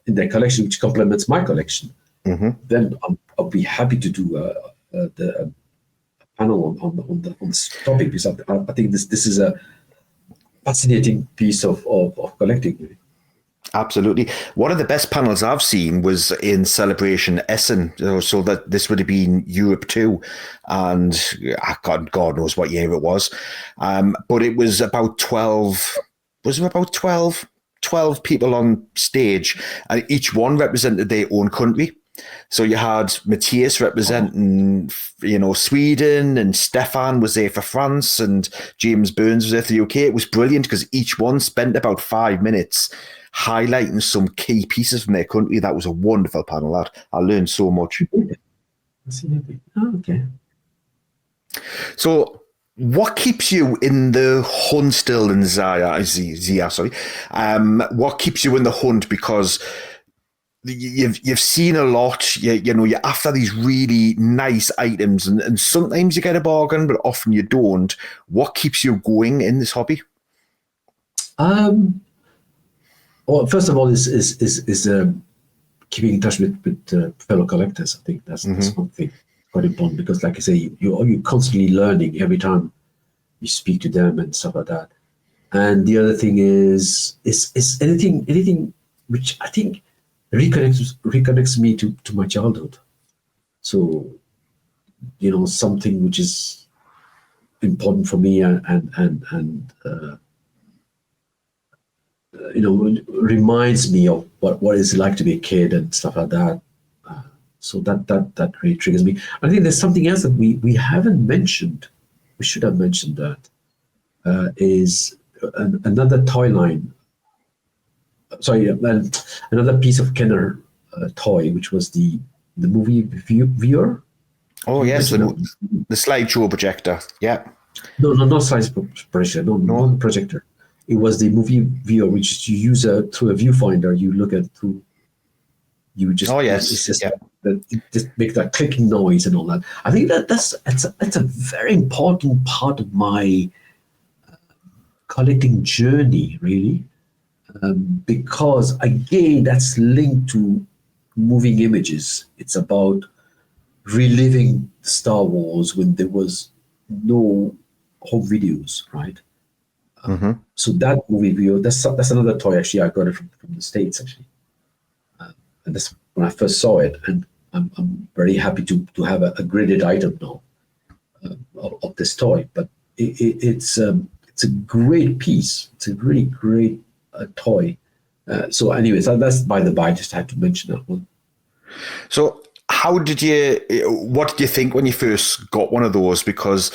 in their collection which complements my collection, then I'll be happy to do the panel on this topic, because I think this is a fascinating piece of collecting. Absolutely. One of the best panels I've seen was in Celebration Essen, so that this would have been Europe 2, and God knows what year it was. But it was about 12, was it about 12 people on stage, and each one represented their own country. So you had Matthias representing, Sweden, and Stefan was there for France, and James Burns was there for the UK. It was brilliant because each one spent about 5 minutes highlighting some key pieces from their country. That was a wonderful panel. I learned so much. Oh, okay. So what keeps you in the hunt still, in Zia, sorry? What keeps you in the hunt? Because you've seen a lot, you're after these really nice items, and sometimes you get a bargain, but often you don't. What keeps you going in this hobby? Well, first of all, is keeping in touch with fellow collectors. I think that's one thing quite important, because, like I say, you're constantly learning every time you speak to them and stuff like that. And the other thing is anything which I think reconnects me to my childhood. So, something which is important for me, and reminds me of what it's like to be a kid and stuff like that. So that really triggers me. I think there's something else that we haven't mentioned. We should have mentioned that is another toy line. Sorry, another piece of Kenner toy, which was the movie viewer. Oh yes, the slideshow projector. Yeah. No, not size projector. No, not the projector. It was the movie viewer, which you use through a viewfinder. You look at through. You just. Oh yes. It's just it just makes that clicking noise and all that. I think that's a very important part of my collecting journey, really, because again, that's linked to moving images. It's about reliving Star Wars when there was no home videos, right? So that movie view, that's another toy. Actually, I got it from the States, actually, and that's when I first saw it, and I'm very happy to have a graded item now of this toy. But it's a great piece. It's a really great toy. So, anyways, that's by the by. I just had to mention that one. So, what did you think when you first got one of those? Because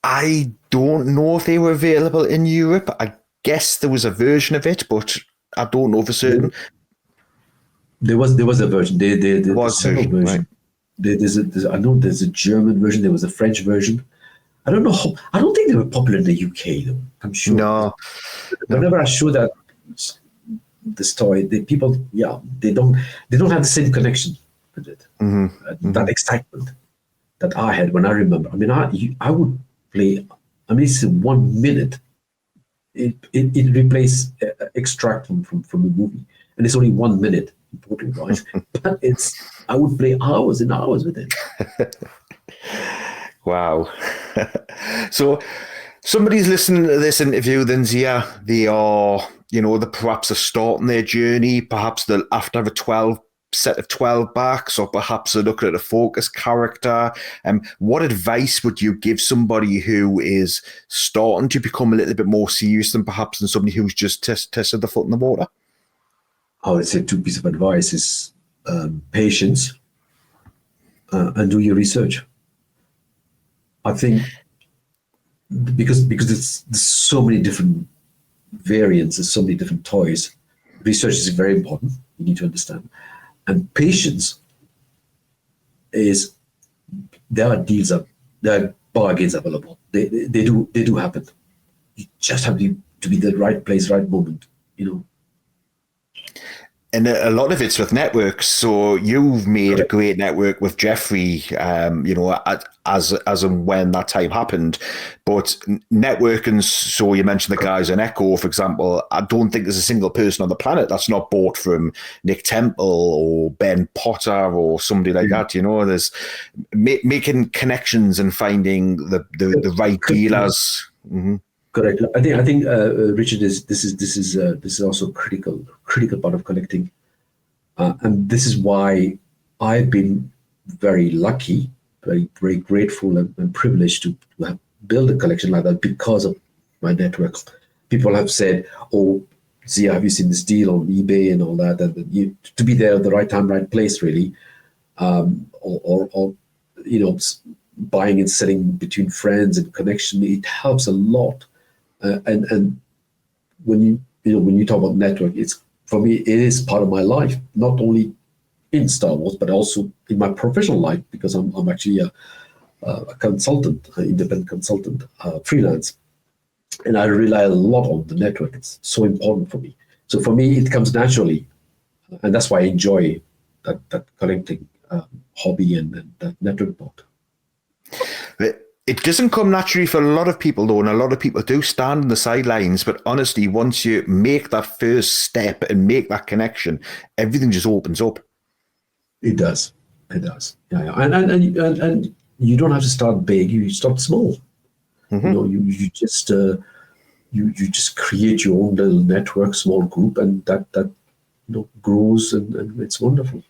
I don't know if they were available in Europe. I guess there was a version of it, but I don't know for certain. There was a version. There was several versions. Right. I know there's a German version. There was a French version. I don't know. I don't think they were popular in the UK though. I'm sure. No. Whenever I show that this toy, they don't have the same connection with it. That excitement that I had when I remember. I mean, I would play. I mean, it's 1 minute. It replaces extract from a movie, and it's only 1 minute. Important, right? But I would play hours and hours with it. Wow. So somebody's listening to this interview, then Zia, they are, they perhaps are starting their journey. Perhaps they'll have to have a set of 12 backs, or perhaps they're looking at a focus character. What advice would you give somebody who is starting to become a little bit more serious than somebody who's just tested the foot in the water? I would say 2 pieces of advice is patience and do your research. I think because there's so many different variants, there's so many different toys, research is very important. You need to understand. And patience is, there are deals, there are bargains available. They do happen. You just have to be the right place, right moment, And a lot of it's with networks. So you've made a great network with Jeffrey, as and when that time happened. But networking, so you mentioned the guys in Echo, for example, I don't think there's a single person on the planet that's not bought from Nick Temple or Ben Potter or somebody like that. There's making connections and finding the right dealers. Mm-hmm. Correct. I think Richard, this is also critical part of collecting, and this is why I've been very lucky, very very grateful and privileged to have built a collection like that because of my network. People have said, "Oh, Zia, have you seen this deal on eBay and all that?" And to be there at the right time, right place, really, or buying and selling between friends and connection, it helps a lot. And when you talk about network, it's, for me, it is part of my life, not only in Star Wars, but also in my professional life, because I'm actually a consultant, an independent consultant, freelance, and I rely a lot on the network. It's so important for me. So for me, it comes naturally, and that's why I enjoy that collecting hobby and that network part. It doesn't come naturally for a lot of people, though, and a lot of people do stand on the sidelines. But honestly, once you make that first step and make that connection, everything just opens up. It does. Yeah. And you don't have to start big. You start small. Mm-hmm. You just you just create your own little network, small group, and that grows, and it's wonderful.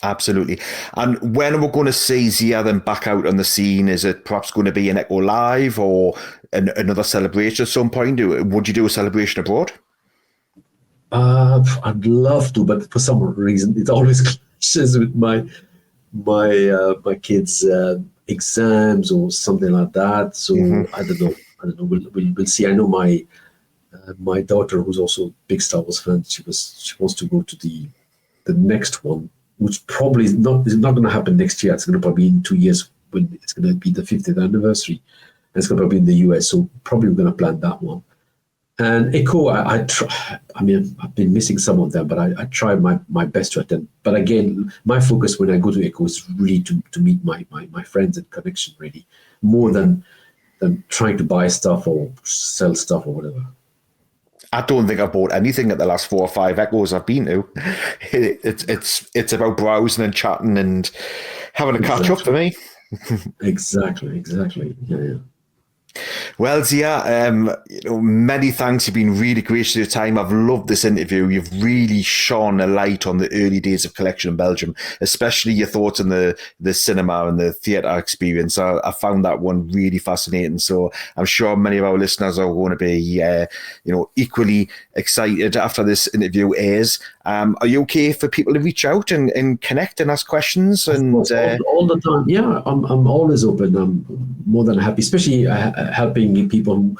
Absolutely. And when we're going to see Zia then back out on the scene, is it perhaps going to be an Echo Live or another celebration at some point? Would you do a celebration abroad? I'd love to, but for some reason, it always clashes with my kids' exams or something like that. Hmm. So I don't know. I don't know. We'll see. I know my daughter, who's also a big Star Wars fan, she wants to go to the next one, which probably is not going to happen next year. It's going to probably be in 2 years when it's going to be the 50th anniversary. And it's going to be in the US. So probably we're going to plan that one. And Echo, I try. I mean, I've been missing some of them, but I try my best to attend. But again, my focus when I go to Echo is really to meet my friends and connection, really, more than trying to buy stuff or sell stuff or whatever. I don't think I've bought anything at the last 4 or 5 Echoes I've been to. It's about browsing and chatting and having a catch up for Exactly. me. Exactly. Yeah, yeah. Well, Zia, many thanks. You've been really gracious with your time. I've loved this interview. You've really shone a light on the early days of collection in Belgium, especially your thoughts on the cinema and the theatre experience. I found that one really fascinating. So I'm sure many of our listeners are going to be, equally excited after this interview airs. Are you okay for people to reach out and connect and ask questions? Of And course, all the time. Yeah, I'm always open. I'm more than happy, especially helping people who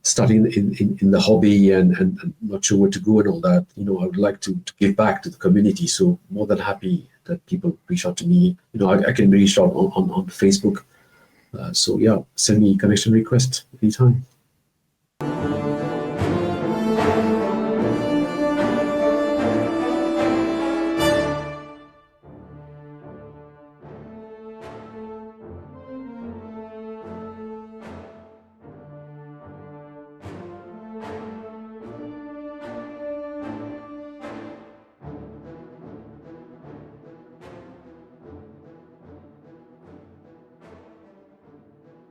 starting in the hobby and not sure where to go and all that. I would like to give back to the community. So more than happy that people reach out to me. I can reach out on Facebook. So yeah, send me connection request anytime.